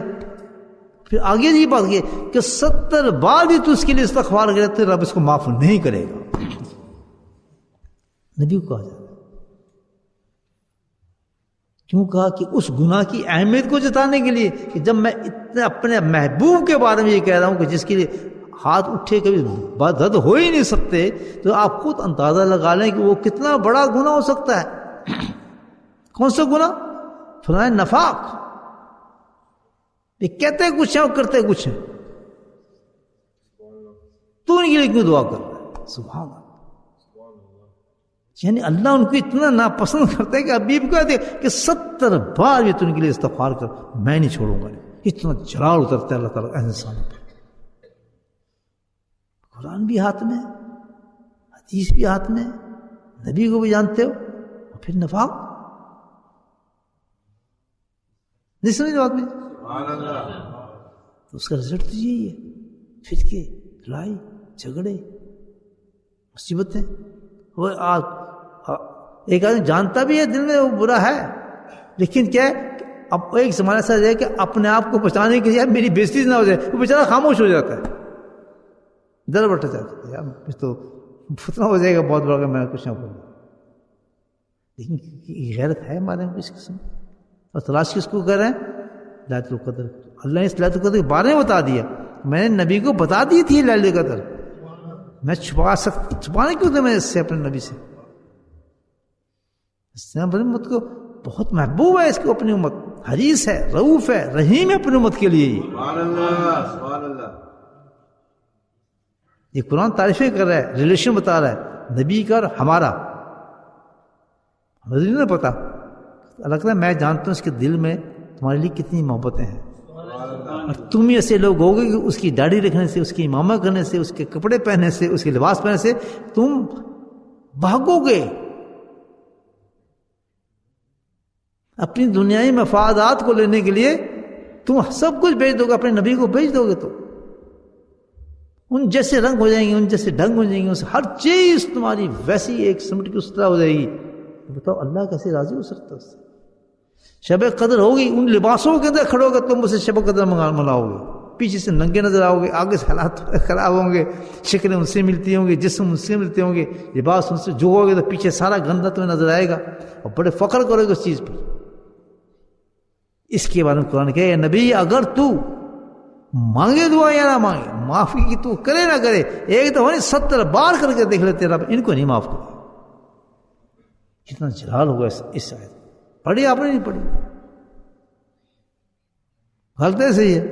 پھر آگے یہ بات کی کہ 70 بار بھی تو اس کے لیے استغفار کرے تو رب اس کو معاف نہیں کرے گا. نبی کو کہا جاتا ہے. کیوں کہا؟ کہ اس گناہ کی اہمیت کو جتانے کے لیے کہ جب میں اتنے اپنے محبوب کے بارے میں یہ کہہ رہا ہوں کہ جس کے لیے ہاتھ اٹھے کبھی بدد ہو ہی نہیں سکتے، تو آپ خود اندازہ لگا لیں کہ وہ کتنا بڑا گناہ ہو سکتا ہے. کون سا گناہ؟ فرمایا نفاق. یہ کہتے کچھ ہیں اور کرتے کچھ ہیں. تو ان کے لیے کیوں دعا کر رہا ہے؟ سبحان اللہ. یعنی اللہ ان کو اتنا ناپسند کرتا ہے کہ ابھی بھی کہتے کہ 70 بار بھی تو ان کے لیے استغفار کر، میں نہیں چھوڑوں گا. اتنا جلال اترتا ہے اللہ تعالیٰ انسان پر. قرآن بھی ہاتھ میں، حدیث بھی ہاتھ میں، نبی کو بھی جانتے ہو، اور پھر نفاق. نہیں سمجھ بات میں؟ تو اس کا رزلٹ تو یہی ہے، فتنے، لڑائی، جھگڑے، مصیبتیں. وہ ایک آدمی جانتا بھی ہے دل میں وہ برا ہے، لیکن کیا ہے، اب ایک زمانہ ایسا ہے کہ اپنے آپ کو بچانے کے لیے میری بےزتی نہ ہو جائے، وہ بیچارہ خاموش ہو جاتا ہے، در بٹھ جاتا ہے. یار تو فتنہ ہو جائے گا بہت بڑا کہ میں کچھ نہ بولوں. لیکن غیرت ہے ہمارے میں اس قسم. اور تلاش کس کو کر رہے ہیں؟ ليلة القدر. اللہ نے اس ليلة القدر کے بارے میں بتا دیا. میں نے نبی کو بتا دی تھی ليلة القدر. میں چھپانے کیوں تھا میں اس سے اپنے نبی سے؟ اس نے اپنی امت کو بہت محبوب ہے، اس کو اپنی امت حریص ہے، رؤوف ہے، رحیم ہے اپنی امت کے لیے. سبحان اللہ سبحان اللہ. یہ قرآن تعریفیں کر رہا ہے، ریلیشن بتا رہا ہے نبی کا اور ہمارا. مجھے نہیں پتا، اللہ کہتا ہے میں جانتا ہوں اس کے دل میں تمہارے لیے کتنی محبتیں ہیں. اور تم ہی ایسے لوگ ہوگے کہ اس کی داڑھی رکھنے سے، اس کی امامہ کرنے سے، اس کے کپڑے پہننے سے، اس کے لباس پہننے سے تم بھاگو گے. اپنی دنیائی مفادات کو لینے کے لیے تم سب کچھ بیچ دو گے، اپنے نبی کو بیچ دو گے تو ان جیسے رنگ ہو جائیں گے، ان جیسے ڈھنگ ہو جائیں گے، ہر چیز تمہاری ویسی ایک سمٹ کی اس طرح ہو جائے گی. بتاؤ اللہ کیسے راضی ہو سکتا ہے اس سے؟ شب قدر ہوگی، ان لباسوں کے اندر کھڑے ہو گے تم اسے شب قدر مناؤ گے. پیچھے سے ننگے نظر آؤ گے، آگے سے حالات خراب ہوں گے، شکلیں ان سے ملتی ہوں گی، جسم ان سے ملتے ہوں گے، لباس ان سے جو ہوگے تو پیچھے سارا گندہ تمہیں نظر آئے گا اور بڑے فخر کرو گے اس چیز پر. اس کے بارے میں قرآن کہے نبی اگر تو مانگے دعا یا نہ مانگے، معافی کی تو کرے نہ کرے، ایک دفعہ نہیں 70 بار کر کے دیکھ لیتے رب ان کو نہیں معاف کرے. کتنا جلال ہوگا اس آیت. پڑھی آپ نے نہیں پڑھی؟ غلط ہے صحیح ہے.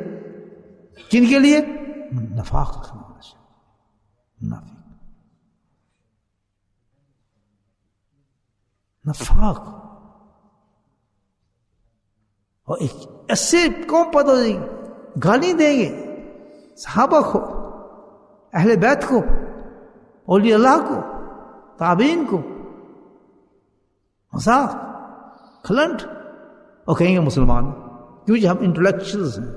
کن کے لیے؟ نفاق رکھنا ہونا چاہیے. نفاق اور ایک ایسے قوم پیدا ہو جائے گی، گالی دیں گے صحابہ کو. اہل بیت کو، اولیاء اللہ کو، تابعین کو مذاق کھلنٹ، اور کہیں گے مسلمان، کیونکہ ہم انٹلیکچوئلز ہیں.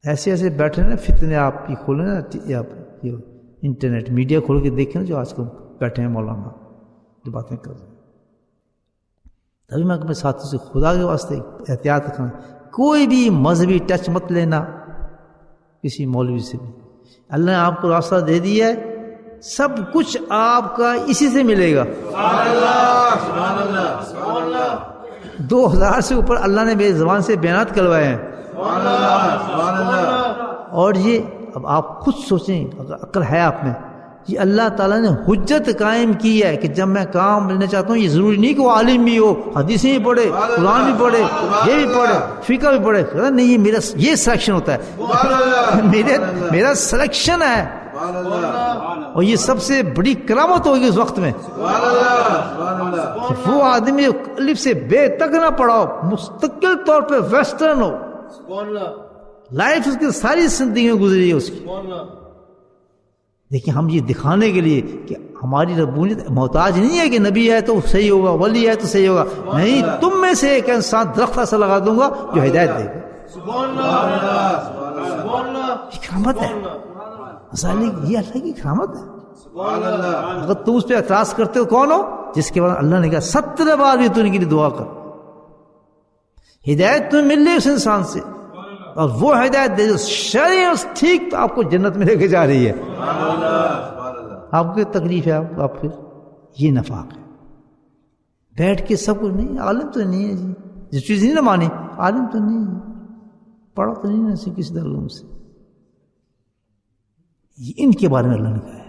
ایسے ایسے بیٹھے نا فتنے، آپ کی کھولیں نا یہ انٹرنیٹ میڈیا کھول کے دیکھیں نا، جو آج کل بیٹھے ہیں مولانا جو باتیں کر رہے ہیں. تبھی میں اپنے ساتھیوں سے خدا کے واسطے احتیاط رکھنا، کوئی بھی مذہبی ٹچ مت لینا کسی مولوی سے بھی. اللہ نے آپ کو راستہ دے دیا ہے، سب کچھ آپ کا اسی سے ملے گا. 2000 سے اوپر اللہ نے میری زبان سے بیانات کروائے ہیں. اور یہ اب آپ خود سوچیں، اگر عقل ہے آپ میں، یہ اللہ تعالیٰ نے حجت قائم کی ہے کہ جب میں کام لینا چاہتا ہوں، یہ ضروری نہیں کہ وہ عالم بھی ہو، حدیثیں بھی پڑھے، قرآن بھی پڑھے، یہ بھی پڑھے، فقہ بھی پڑھے. نہیں، یہ میرا یہ سلیکشن ہوتا ہے، میرا سلیکشن ہے. اور یہ سب سے بڑی کرامت ہوگی اس وقت میں، وہ آدمی الف سے بے تک نہ پڑھاؤ، مستقل طور پہ ویسٹرن ہو، لائف اس کی ساری زندگی میں گزری ہے اس کی. لیکن ہم یہ دکھانے کے لیے کہ ہماری ربوبیت محتاج نہیں ہے کہ نبی ہے تو صحیح ہوگا، ولی ہے تو صحیح ہوگا. نہیں، تم میں سے ایک انسان درخت ایسا لگا دوں گا جو ہدایت دے گا. یہ کرامت ہے، یہ اللہ کی کرامت ہے. اگر تم اس پہ اعتراض کرتے ہو، کون ہو؟ جس کے بعد اللہ نے کہا 17 بار بھی تو ان کے لیے دعا کر. ہدایت تمہیں مل رہی اس انسان سے، اور وہ ہدایت دے جو شرعی ٹھیک آپ کو جنت میں لے کے جا رہی ہے. آپ کو تکلیف ہے، آپ پھر یہ نفاق ہے. بیٹھ کے سب کچھ نہیں، عالم تو نہیں ہے جی، جس چیز نہیں نہ مانی، عالم تو نہیں ہے، پڑھا تو نہیں ایسے کسی دلوں سے. یہ ان کے بارے میں اللہ نے کہا ہے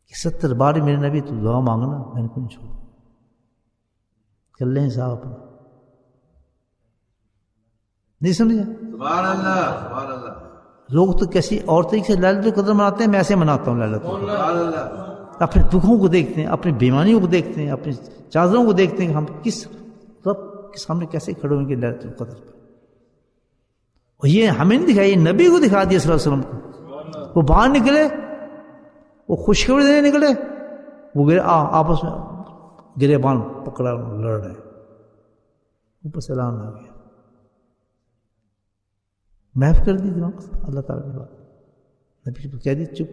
کہ 70 بار میرے نبی تو دعا مانگنا، میں نے کو نہیں چھوڑا. کر لیں صاحب اپنا، نہیں سمجھا؟ سبحان اللہ، سبحان اللہ. لوگ تو کیسی اور طریقے سے للت القدر مناتے ہیں، میں ایسے مناتا ہوں للت القدر. سبحان اللہ. اپنے دکھوں کو دیکھتے ہیں، اپنی بیماریوں کو دیکھتے ہیں، اپنی چادروں کو دیکھتے ہیں کہ ہم کس رب کے سامنے کیسے کھڑے ہوئیں گے للت القدر پر. اور یہ ہمیں نہیں دکھایا، یہ نبی کو دکھا دیا صلی اللہ علیہ وسلم کو. وہ باہر نکلے، وہ خوشخبری دینے نکلے، وہ گرے آپس میں گرے بان پکڑا لڑ رہے، اوپر سے اعلان آ گیا، محف کر دی دماغ اللہ تعالیٰ کی بات. نبی کو کہہ دی چپ،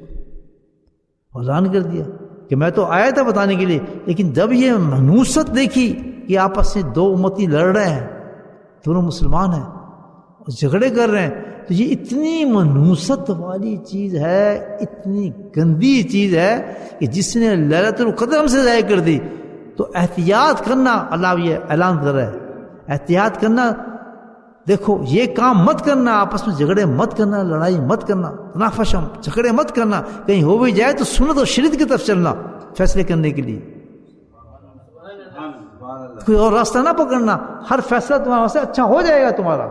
اور اعلان کر دیا کہ میں تو آیا تھا بتانے کے لیے، لیکن جب یہ منوست دیکھی کہ آپس میں دو امتی لڑ رہے ہیں، دونوں مسلمان ہیں اور جھگڑے کر رہے ہیں، تو یہ اتنی منوست والی چیز ہے، اتنی گندی چیز ہے کہ جس نے لیلۃ القدر ہم سے ضائع کر دی. تو احتیاط کرنا، اللہ یہ اعلان کر رہا ہے، احتیاط کرنا. دیکھو یہ کام مت کرنا، آپس میں جھگڑے مت کرنا، لڑائی مت کرنا، تنافشم جھگڑے مت کرنا. کہیں ہو بھی جائے تو سنت اور شریعت کی طرف چلنا فیصلے کرنے کے لیے، کوئی اور راستہ نہ پکڑنا. ہر فیصلہ تمہارا سے اچھا ہو جائے گا تمہارا.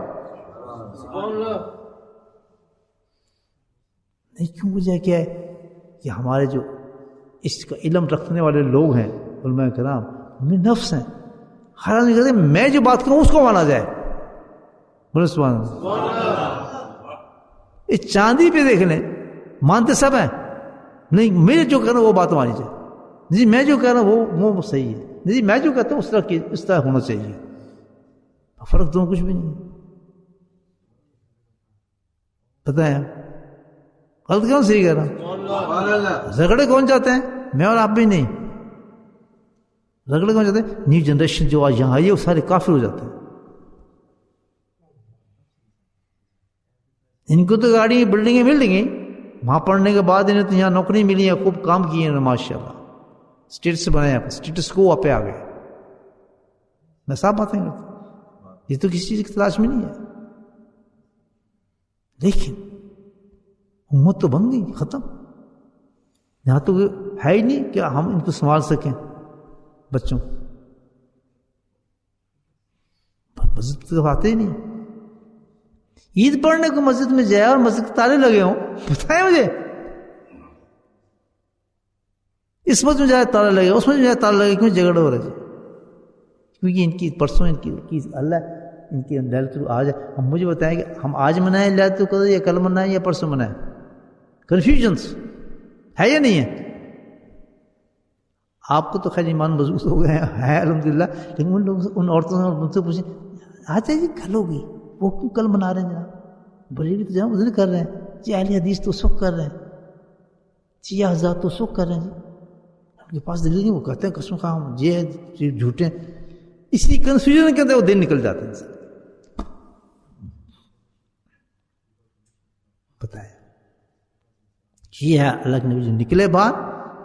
نہیں، کیوں وجہ کیا ہے کہ ہمارے جو اس کا علم رکھنے والے لوگ ہیں علماء کرام، ان میں نفس ہیں. ہر آدمی کہتے ہیں میں جو بات کروں اس کو مانا جائے. بولے سبحان اللہ. اس چاندی پہ دیکھ لیں، مانتے سب ہیں. نہیں، میں جو کہہ رہا ہوں وہ بات مانی جائے. جی میں جو کہہ رہا ہوں وہ صحیح ہے. جی میں جو کہتا ہوں اس طرح ہونا چاہیے. فرق تو کچھ بھی نہیں ہے. بتائیں غلط کون صحیح کہہ رہا؟ جھگڑے کون چاہتے ہیں؟ میں اور آپ بھی نہیں. جھگڑے کون چاہتے ہیں؟ نیو جنریشن جو آج یہاں آئی ہے وہ سارے کافر ہو جاتے ہیں. ان کو تو گاڑی بلڈنگیں مل گئی، وہاں پڑھنے کے بعد انہیں تو یہاں نوکری ملی ہے، خوب کام کیے ہیں ماشاء اللہ، اسٹیٹس بنایا، اسٹیٹس کو پہ آ گئے. میں صاف باتیں کرتا ہوں، یہ تو کسی چیز کی تلاش میں نہیں ہے. لیکن امت تو بن گئی، ختم. یہاں تو ہے ہی نہیں کہ ہم ان کو سنبھال سکیں بچوں. مسجد تو آتے ہی نہیں. عید پڑھنے کو مسجد میں جائے اور مسجد کے تالے لگے ہوں، بتائیں مجھے. اس مسجد میں جائے تالا لگے، اس مسجد میں جائے تالا لگے، کیوں جھگڑے ہو رہے؟ کیونکہ ان کی پرسوں ان کی اللہ ان کی للت آج ہم مجھے بتائیں کہ ہم آج منائیں للت القدر یا کل منائیں یا پرسوں منائیں؟ کنفیوژنس ہے یا نہیں ہے؟ آپ کو تو خیر ایمان مضبوط ہو گئے ہیں الحمدللہ، لیکن ان لوگ ان عورتوں سے مجھ سے پوچھیں آج جی کل ہوگی، وہ کیوں کل منا رہے ہیں جناب؟ بریلی تو جہاں ادھر کر رہے ہیں جی، اہل حدیث تو سب کر رہے ہیں جی، آزاد تو سب کر رہے ہیں جی، ان کے پاس دلیل نہیں، وہ کہتے ہیں قسم خواہ ہم یہ ہے جھوٹے ہیں. اسی کنفیوژن کے اندر وہ دن نکل جاتے ہیں. بتائیں یہ ہے اللہ کے نبی جو نکلے باہر،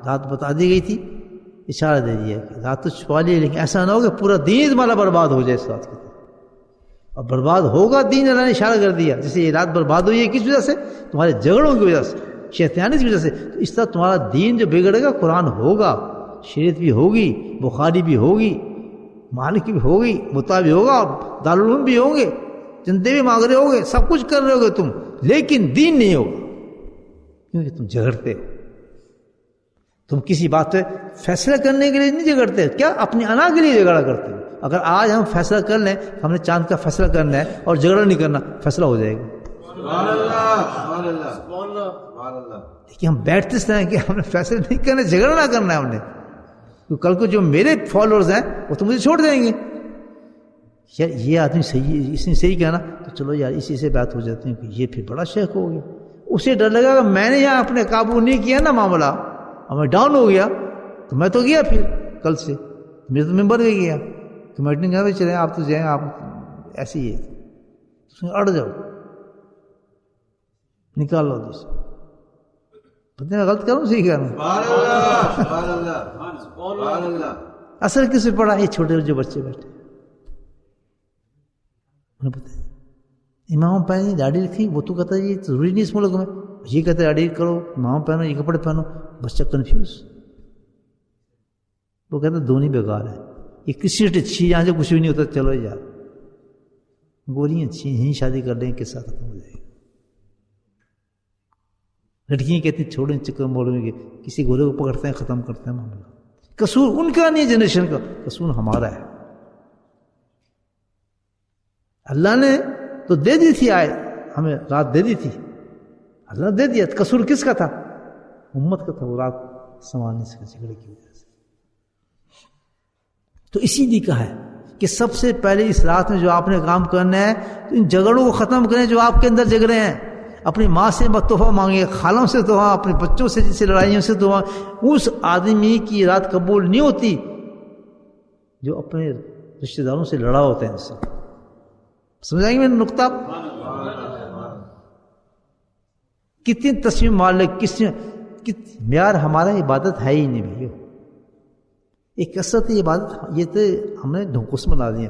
رات بتا دی گئی تھی، اشارہ دے دیا کہ رات تو چھپا لیے، لیکن ایسا نہ ہو کہ پورا دین تمہارا برباد ہو جائے اس رات کے. اور برباد ہوگا دین، اللہ نے اشارہ کر دیا. جیسے یہ رات برباد ہوئی ہے کس وجہ سے؟ تمہارے جھگڑوں کی وجہ سے، شیطانی کی وجہ سے. تو اس طرح تمہارا دین جو بگڑے گا، قرآن ہوگا، شریعت بھی ہوگی، بخاری بھی ہوگی، مالک بھی ہوگی، مطا بھی ہوگا، دارالعلوم بھی ہوں گے، چندے بھی مانگ رہے ہوگے، سب کچھ کر رہے ہوگے تم، لیکن دین نہیں ہوگا، کیونکہ تم جھگڑتے ہو. تم کسی بات پہ فیصلہ کرنے کے لیے نہیں جھگڑتے، کیا اپنی انا کے لیے جھگڑا کرتے ہو. اگر آج ہم فیصلہ کر لیں ہم نے چاند کا فیصلہ کرنا ہے اور جھگڑا نہیں کرنا، فیصلہ ہو جائے گا. لیکن ہم بیٹھتے اس طرح کہ ہم نے فیصلہ نہیں کرنا، جھگڑا نہ کرنا ہے ہم نے، تو کل کو جو میرے فالوورز ہیں وہ تو مجھے چھوڑ دیں گے. یار یہ آدمی صحیح، اس نے صحیح کہا نا، تو چلو یار اسی سے بات ہو جاتی ہے کہ یہ پھر بڑا شیخ ہو گیا. اسے ڈر لگا کہ میں نے یہاں اپنے قابو نہیں کیا نا معاملہ، اور میں ڈاؤن ہو گیا تو میں تو گیا پھر کل سے میرے تو ممبر بھی گیا کہ میٹنگ کہاں پہ چلے آپ تو جائیں، آپ ایسے ہی ہے، اس میں اڑ جاؤ، نکال لو دوسرے. پتہ میں غلط کروں صحیح کروں؟ اثر کس سے پڑا؟ یہ چھوٹے جو بچے بیٹھے انہیں پتہ ہے. امام پہنے داڑھی رکھی، وہ تو کہتا ہے یہ ضروری نہیں اس ملک میں، یہ کہتا ہے داڑھی کرو، امام پہنو، یہ کپڑے پہنو، بچہ کنفیوز. وہ کہتا ہے دونوں بیکار ہے، یہ کسی سے اچھی، یہاں سے کچھ بھی نہیں ہوتا، چلو یار گوریاں اچھی یہیں شادی کر لیں، کے ساتھ ختم ہو جائے گی. لڑکیاں کہتی ہیں چھوڑیں چکر مولوی کے، کسی گورے کو پکڑتے ہیں ختم کرتے ہیں معاملہ. قصور ان کا نہیں، جنریشن کا قصور ہمارا ہے. اللہ نے تو دے دی تھی آئے، ہمیں رات دے دی تھی، اللہ نے دے دیا. قصور کس کا تھا؟ امت کا تھا، وہ رات سنبھالنے سے جھگڑے کی وجہ سے. تو اسی لیے کہا ہے کہ سب سے پہلے اس رات میں جو آپ نے کام کرنا ہے تو ان جھگڑوں کو ختم کریں جو آپ کے اندر جھگڑے ہیں. اپنی ماں سے مت تحفہ مانگے، خالوں سے تحفہ، اپنے بچوں سے جس سے لڑائیوں سے تحفہ. اس آدمی کی رات قبول نہیں ہوتی جو اپنے رشتہ داروں سے لڑا ہوتا ہے. ان سے سمجھائیں گے میرا نقطہ؟ کتنی تصمیم مالک، معیار ہمارا عبادت ہے ہی نہیں بھائیو. ایک کثرت عبادت، یہ تو ہم نے ڈھونکس بنا دیے.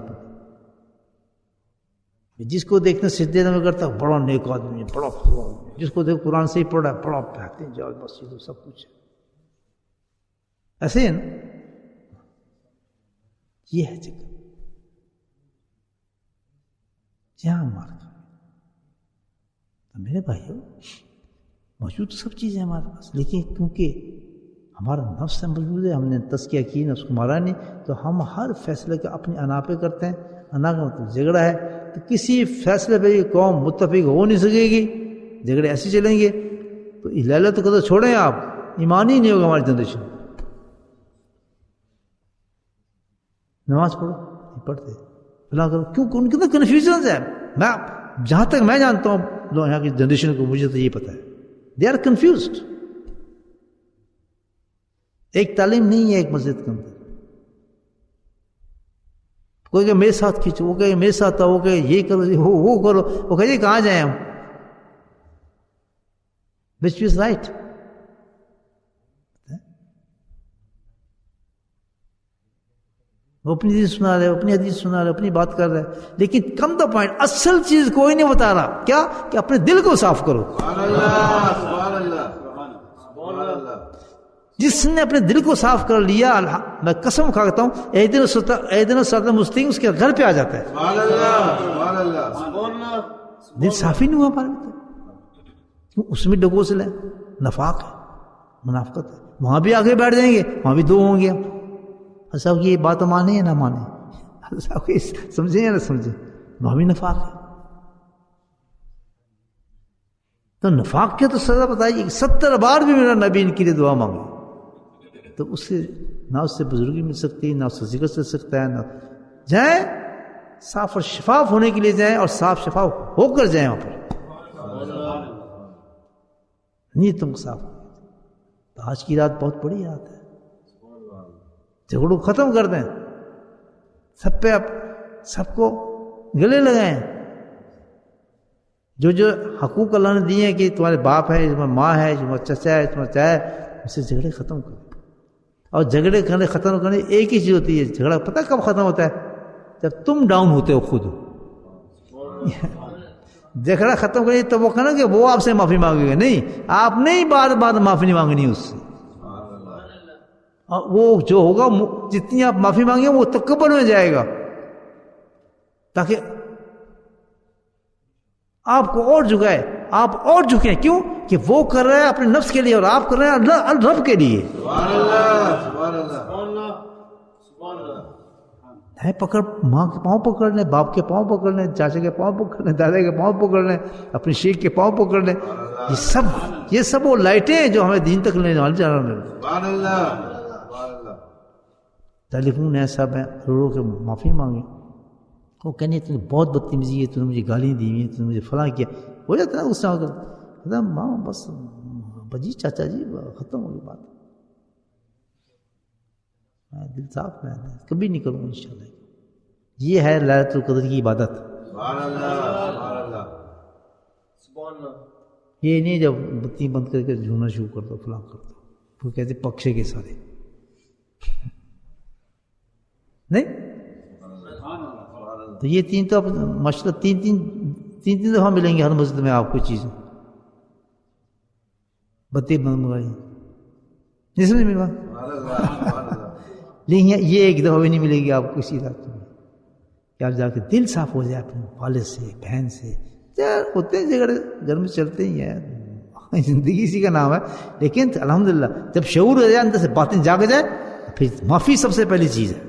جس کو دیکھتے سجدے میں کرتا ہے بڑا نیک آدمی ہے، بڑا آدمی. جس کو دیکھ قرآن سے ہی پڑھا ہے بڑا بہترین، جاؤ بس یہ سب کچھ ہے. ایسے ہے نا؟ یہ ہے جگہ جہاں ہمارا تو میرے بھائیو موجود سب چیزیں ہمارے پاس، لیکن کیونکہ ہمارا نفس موجود ہے، ہم نے تزکیہ کی، نفس کو مارا نہیں، تو ہم ہر فیصلے کا اپنی انا پہ کرتے ہیں. انا کا مطلب جھگڑا ہے. تو کسی فیصلے پہ یہ قوم متفق ہو نہیں سکے گی، جھگڑے ایسے چلیں گے. تو لہلت القدر چھوڑیں آپ، ایمان ہی نہیں ہوگا ہماری جنریشن. نماز پڑھو، پڑھتے اللہ کرو، کیوں ان کے اندر کنفیوژن ہے. میں جہاں تک میں جانتا ہوں لوگ یہاں کی جنریشن کو، مجھے تو یہ پتہ ہے دے آر کنفیوزڈ. ایک تعلیم نہیں ہے ایک مسجد کے اندر. کوئی کہ میرے ساتھ کھینچو، وہ کہ میرے ساتھ آؤ، وہ کہ یہ کرو، وہ کرو، وہ کہے کہاں جائیں ہم؟ which is right. وہ اپنی حدیث سنا رہے، اپنی حدیث سنا رہے، اپنی بات کر رہے، لیکن کم دا پوائنٹ اصل چیز کوئی نہیں بتا رہا. کیا؟ کہ اپنے دل کو صاف کرو. جس نے اپنے دل کو صاف کر لیا، میں قسم کھاتا ہوں اہدنا الصراط المستقیم اس کے گھر پہ آ جاتا ہے. دل صاف ہی نہیں ہوا ہمارے، اس میں ڈگوس لیں، نفاق ہے، منافقت ہے. وہاں بھی آگے بیٹھ جائیں گے، وہاں بھی دو ہوں گے. صاحب کی یہ بات مانے یا نہ مانے، صاحب سمجھیں یا نہ سمجھیں، وہاں بھی نفاق ہے. تو نفاق کے تو سزا بتائیے کہ 70 بار بھی میرا نبی ان کے لیے دعا مانگے تو اس سے نہ اس سے بزرگی مل سکتی، نہ اس سے ذکر چل سکتا ہے. نہ جائیں صاف اور شفاف ہونے کے لیے جائیں، اور صاف شفاف ہو کر جائیں وہاں پر، نہیں تم صاف. تو آج کی رات بہت بڑی رات ہے. جھگڑوں ختم کر دیں، سب پہ سب کو گلے لگائیں. جو حقوق اللہ نے دیے ہیں کہ تمہارے باپ ہے، تمہاری ماں ہے، تمہارا چچا ہے، تمہارا چاچا ہے، اس سے جھگڑے ختم کریں. اور جھگڑے کرنے ختم کرنے ایک ہی چیز ہوتی ہے، جھگڑا پتہ کب ختم ہوتا ہے؟ جب تم ڈاؤن ہوتے ہو خود. جھگڑا ختم کریے تو وہ کہنا کہ وہ آپ سے معافی مانگے گا، نہیں، آپ نے ہی بار بار معافی نہیں مانگنی اس سے. وہ جو ہوگا جتنی آپ معافی مانگیں وہ تکبر میں جائے گا، تاکہ آپ کو اور جھکائے، آپ اور جھکیں. کیوں کہ وہ کر رہا ہے اپنے نفس کے لیے اور آپ کر رہے ہیں اللہ رب کے لیے. ہے پکڑ، ماں کے پاؤں پکڑ لیں، باپ کے پاؤں پکڑ لیں، چاچا کے پاؤں پکڑ لیں، دادا کے پاؤں پکڑ لیں، اپنے شیخ کے پاؤں پکڑ لیں. یہ سب وہ لائٹیں ہیں جو ہمیں دین تک لینے والے جانا ہے. ٹیلی فون ہے، سب ہیں، رو کے معافی مانگے. وہ کہنے تم نے بہت بدتمیزی ہے، تم نے مجھے گالی دی ہوئی ہیں، تم نے مجھے فلاں کیا. ہو جاتا ہے غصہ ہو کر، کہتا ماں بس بجی چاچا جی ختم ہو گئی بات. میں دل صاف، میں کبھی نہیں کروں انشاءاللہ. یہ ہے لیلۃ القدر کی عبادت. یہ نہیں جب بتی بند کر کے جھونا شروع کر دو، فلاں کر دو. وہ کہتے پکشے کے سارے نہیں. تو یہ تین تو ماشاء اللہ تین دفعہ ملیں گے ہر مسجد میں آپ کو چیزیں. بتی بند منگائی نہیں سمجھ میں بات. لیکن یہ ایک دفعہ بھی نہیں ملے گی آپ کو اسی رات میں کہ آپ جا کے دل صاف ہو جائے اپنے والد سے، بہن سے. ہوتے ہیں جھگڑے گھر میں چلتے ہی ہیں، زندگی اسی کا نام ہے. لیکن الحمدللہ جب شعور ہو جائے، اندر سے باتیں جاگ جائے، پھر معافی سب سے پہلی چیز ہے.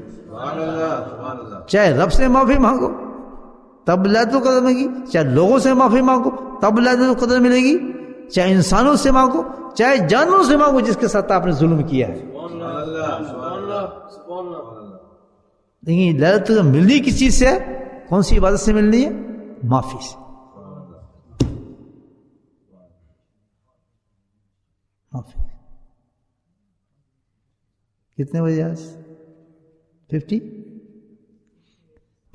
چاہے رب سے معافی مانگو تب لیلۃ القدر ملے گی، چاہے لوگوں سے معافی مانگو تب لیلۃ القدر ملے گی، چاہے انسانوں سے مانگو، چاہے جانوروں سے مانگو جس کے ساتھ آپ نے ظلم کیا ہے. لیکن لیلۃ القدر ملنی کس چیز سے ہے؟ کون سی عبادت سے ملنی ہے؟ معافی سے. معافی. کتنے بجے آج 50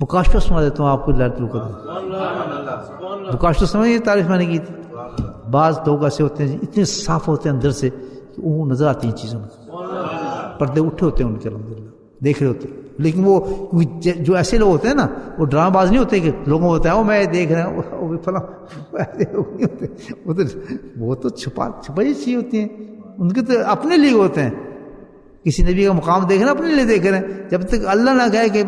مکاشفہ سنا دیتا ہوں آپ کو لیلۃ القدر. مکاشفہ سمجھے تعریف میں نے کی تھی. بعض لوگ ایسے ہوتے ہیں اتنے صاف ہوتے ہیں اندر سے کہ وہ نظر آتی ہیں چیزوں میں، پردے اٹھے ہوتے ہیں ان کے الحمدللہ دیکھ رہے ہوتے ہیں. لیکن وہ جو ایسے لوگ ہوتے ہیں نا، وہ ڈرامہ باز نہیں ہوتے کہ لوگوں کو بتایا میں دیکھ رہا ہوں، وہ فلاں ایسے لوگ نہیں ہوتے. وہ تو چھپائی چیزیں ہوتی ہیں، ان کے تو اپنے لیے ہوتے ہیں. کسی نبی کا مقام دیکھنا اپنے لیے دیکھ رہے ہیں. جب تک اللہ نہ کہے کہ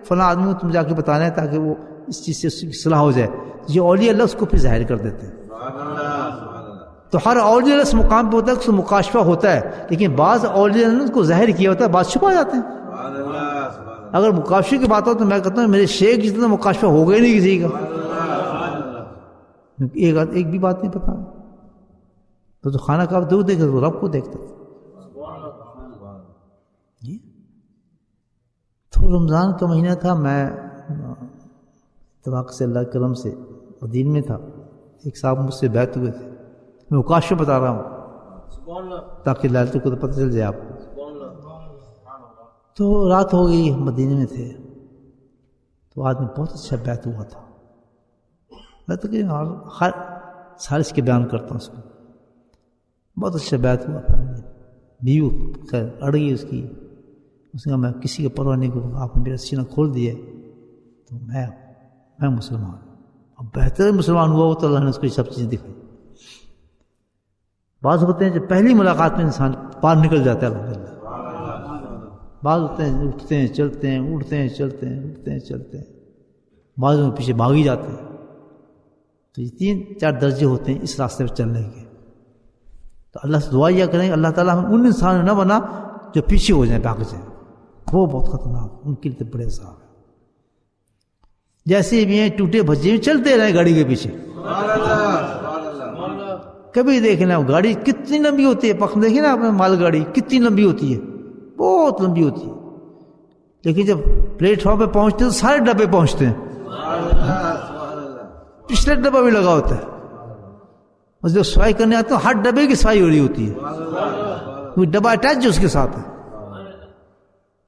فلاں آدمی کو تم جا کے بتانا ہے تاکہ وہ اس چیز سے اس کی صلاح ہو جائے، یہ اولیاء اللہ اس کو پھر ظاہر کر دیتے ہیں. تو ہر اولیاء اللہ اس مقام پہ ہوتا ہے، اس کو مکاشفہ ہوتا ہے. لیکن بعض اولیاء اللہ نے اس کو ظاہر کیا ہوتا ہے، بعض چھپا جاتے ہیں. اگر مکاشفے کی بات ہو تو میں کہتا ہوں میرے شیخ جتنا مکاشفہ ہو گیا نہیں کسی کا. ایک بھی بات نہیں پتا. تو خانہ کعبہ دور دیکھتا تو رب کو دیکھتا. تو رمضان کا مہینہ تھا، میں اتفاق سے اللہ کے کرم سے مدینے میں تھا. ایک صاحب مجھ سے بیعت ہوئے تھے، میں مکاشفہ بتا رہا ہوں تاکہ لیلۃ القدر پتہ چل جائے آپ کو. تو رات ہو گئی، مدینے میں تھے. تو آدمی بہت اچھا بیعت ہوا تھا. میں تو کہ ہر سال اس کے بیان کرتا ہوں اس کو. بہت اچھا بیعت ہوا. بیوی خیر اڑ گئی اس کی. اس نے کہا میں کسی کا پرواہ نہیں کروں، آپ نے میرا سینہ کھول دیا تو میں مسلمان ہوں. اب بہتر مسلمان ہوا وہ تو اللہ نے اس کو یہ سب چیزیں دکھائی. بعض ہوتے ہیں جب پہلی ملاقات میں انسان پار نکل جاتا ہے الحمدللہ. بعض ہوتے ہیں اٹھتے ہیں چلتے ہیں، اٹھتے ہیں چلتے ہیں، اٹھتے ہیں چلتے ہیں. بعض میں پیچھے بھاگ ہی جاتے ہیں. تو یہ 3-4 درجے ہوتے ہیں اس راستے پہ چلنے کے. تو اللہ سے دعا یہ کریں اللہ تعالیٰ ہمیں ان انسانوں نہ بنا جو پیچھے ہو جائیں، بھاگ جائیں. وہ بہت خطرناک، ان کے لیے بڑے عذاب ہے. جیسے بھی ہیں ٹوٹے بھجے میں چلتے رہے گاڑی کے پیچھے. کبھی دیکھنا گاڑی کتنی لمبی ہوتی ہے, پخ دیکھیں نا آپ نے مال گاڑی کتنی لمبی ہوتی ہے, بہت لمبی ہوتی ہے, لیکن جب پلیٹ فارم پہ پہنچتے ہیں تو سارے ڈبے پہنچتے ہیں, پچھلے ڈبہ بھی لگا ہوتا ہے, اور جب سفائی کرنے آتے ہیں ہر ڈبے کی صفائی ہو رہی ہوتی ہے, کوئی ڈبہ اٹیچ جو اس کے ساتھ ہے.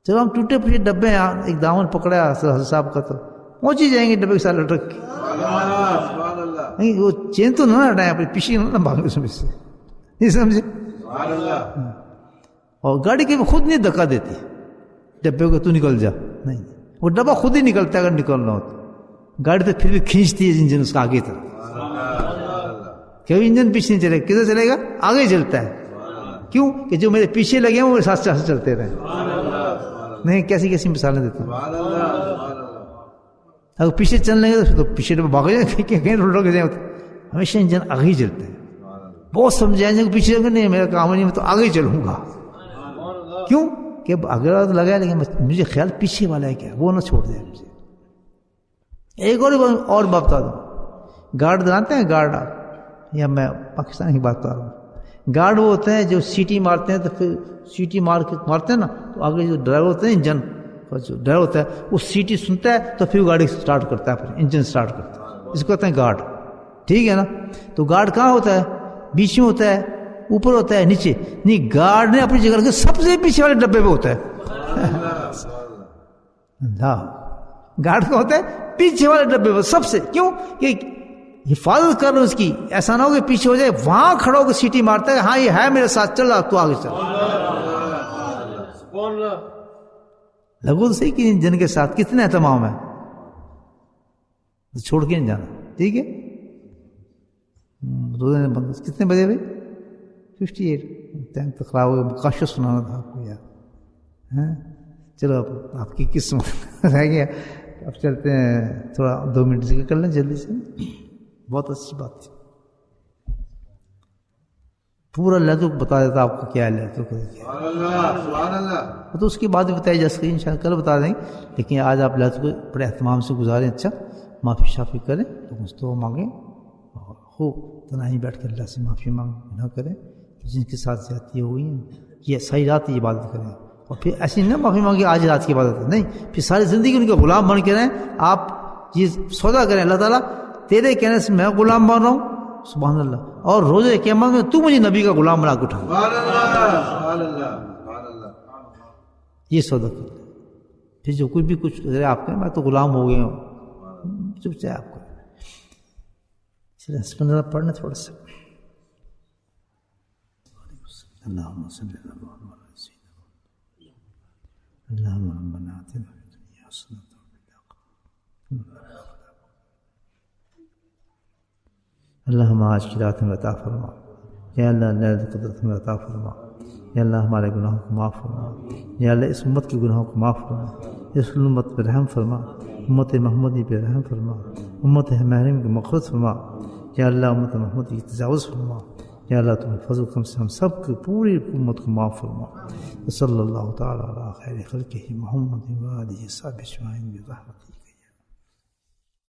جب ہم ٹوٹے پھوٹے ڈبے ہیں, ایک دامن پکڑا حضرت صاحب کا تو پہنچ ہی جائیں گے ڈبے کے ساتھ لٹک کے. نہیں وہ چین تو نہ ہٹائیں, اپنے پیچھے نہ بھاگے اس میں سے, نہیں سمجھے. اور گاڑی کے خود نہیں دھکا دیتی ڈبے کو, تو نکل جا, نہیں, وہ ڈبہ خود ہی نکلتا ہے اگر نکلنا ہو تو. گاڑی تو پھر بھی کھینچتی ہے انجن اس کا آگے تک, کبھی انجن پیچھے نہیں چلے گا, کدھر چلے گا, آگے چلتا ہے. کیوں کہ جو میرے پیچھے لگے ہیں وہ میرے ساتھ ساتھ چلتے رہے. نہیں کیسی کیسی مثالیں دیتا ہوں. اگر پیچھے چلنے گے تو پیچھے ڈبہ بھاگ جائیں, کہیں رک جائیں, ہمیشہ انجن آگے ہی چلتا ہے. بہت سمجھائیں گے پیچھے نہیں میرا کام نہیں, میں تو آگے چلوں گا. کیوں کہ اگر لگا ہے, لیکن مجھے خیال پیچھے والا ہے کیا, وہ نہ چھوڑ دے مجھے. ایک اور بات بتا دوں, گارڈ جانتے ہیں گارڈ آپ, یا میں پاکستان کی بات کر رہا ہوں. گارڈ وہ ہوتے ہیں جو سیٹی مارتے ہیں, تو پھر سیٹی مارتے ہیں نا, تو آگے جو ڈرائیور ہوتے ہیں انجن جو ڈرائیور ہوتا ہے وہ سیٹی سنتا ہے تو پھر گاڑی سٹارٹ کرتا ہے, پھر انجن سٹارٹ کرتا ہے. اس کو کہتے ہیں گارڈ, ٹھیک ہے نا. تو گارڈ کہاں ہوتا ہے, بیچ میں ہوتا ہے, اوپر ہوتا ہے, نیچے نہیں. گارڈ نے اپنی جگہ کے سب سے پیچھے والے ڈبے پہ ہوتا ہے. اللہ, گارڈ کا ہوتا ہے پیچھے والے ڈبے پہ سب سے. کیوں کہ حفاظت کر رہے اس کی, ایسا نہ ہو کہ پیچھے ہو جائے, وہاں کھڑا ہو کے سیٹی مارتا ہے, ہاں یہ ہے میرے ساتھ, چل رہا تو آگے چل. لگو تو صحیح کہ انجن کے ساتھ کتنا اہتمام ہے, چھوڑ کے نہیں جانا, ٹھیک ہے. کتنے بجے بھائی, 58 ٹائم تو خراب ہو گیا, مقاشر سنانا تھا آپ کو یار. چلو اب آپ کی قسمت رہ گیا, اب چلتے ہیں, تھوڑا 2 منٹ ذکر کر لیں جلدی سے. بہت اچھی بات تھی, پورا لہذا بتا دیتا آپ کو کیا ہے لہذا تو اس کے بعد بھی بتائی جا سکتی, انشاءاللہ کل بتا دیں گے. لیکن آج آپ لہذا کو بڑے اہتمام سے گزاریں, اچھا معافی شافی کریں, تو مانگیں, اور خوب تنہائی بیٹھ کر اللہ سے معافی نہ کریں. جن کے ساتھ زیادتی ہوئی ہیں, یہ صحیح رات کی عبادت کریں, اور پھر ایسی نہ معافی مانگے آج رات کی عبادت نہیں, پھر ساری زندگی ان کے غلام بن کے رہیں. آپ یہ سودا کریں, اللہ تعالیٰ تیرے کہنے سے میں غلام بن رہا ہوں, سبحان اللہ, اور روزے قیامت میں تو مجھے نبی کا غلام بنا کے اٹھا. یہ سودا کر لیں. پھر جو کوئی بھی کچھ کرے آپ کہیں میں تو غلام ہو گیا ہوں, چپ چاہے آپ کو. چلیں سپندرہ پڑھنا تھوڑا سا. اللهم صل على محمد سيدنا اللهم ربنا آتنا في الدنيا حسنة وفي الآخرة. اللهم آج کی رات میں عطا فرما, یا اللہ لیلۃ القدر میں عطا فرما, یا اللہ ہمارے گناہوں کو معاف فرما, یا اللہ اس امت کے گناہوں کو معاف فرما, اس امت پہ رحم فرما, امت محمدی پہ رحم فرما, امت محرم کی مغفرت فرما, یا اللہ امت محمدی کی تجاوز فرما, یا اللہ تم فضل کرم سے ہم سب کی پوری امت کو معاف فرما. صلی اللہ تعالی علی خیر خلقہ محمد و آلہ وصحبہ اجمعین برحمتک.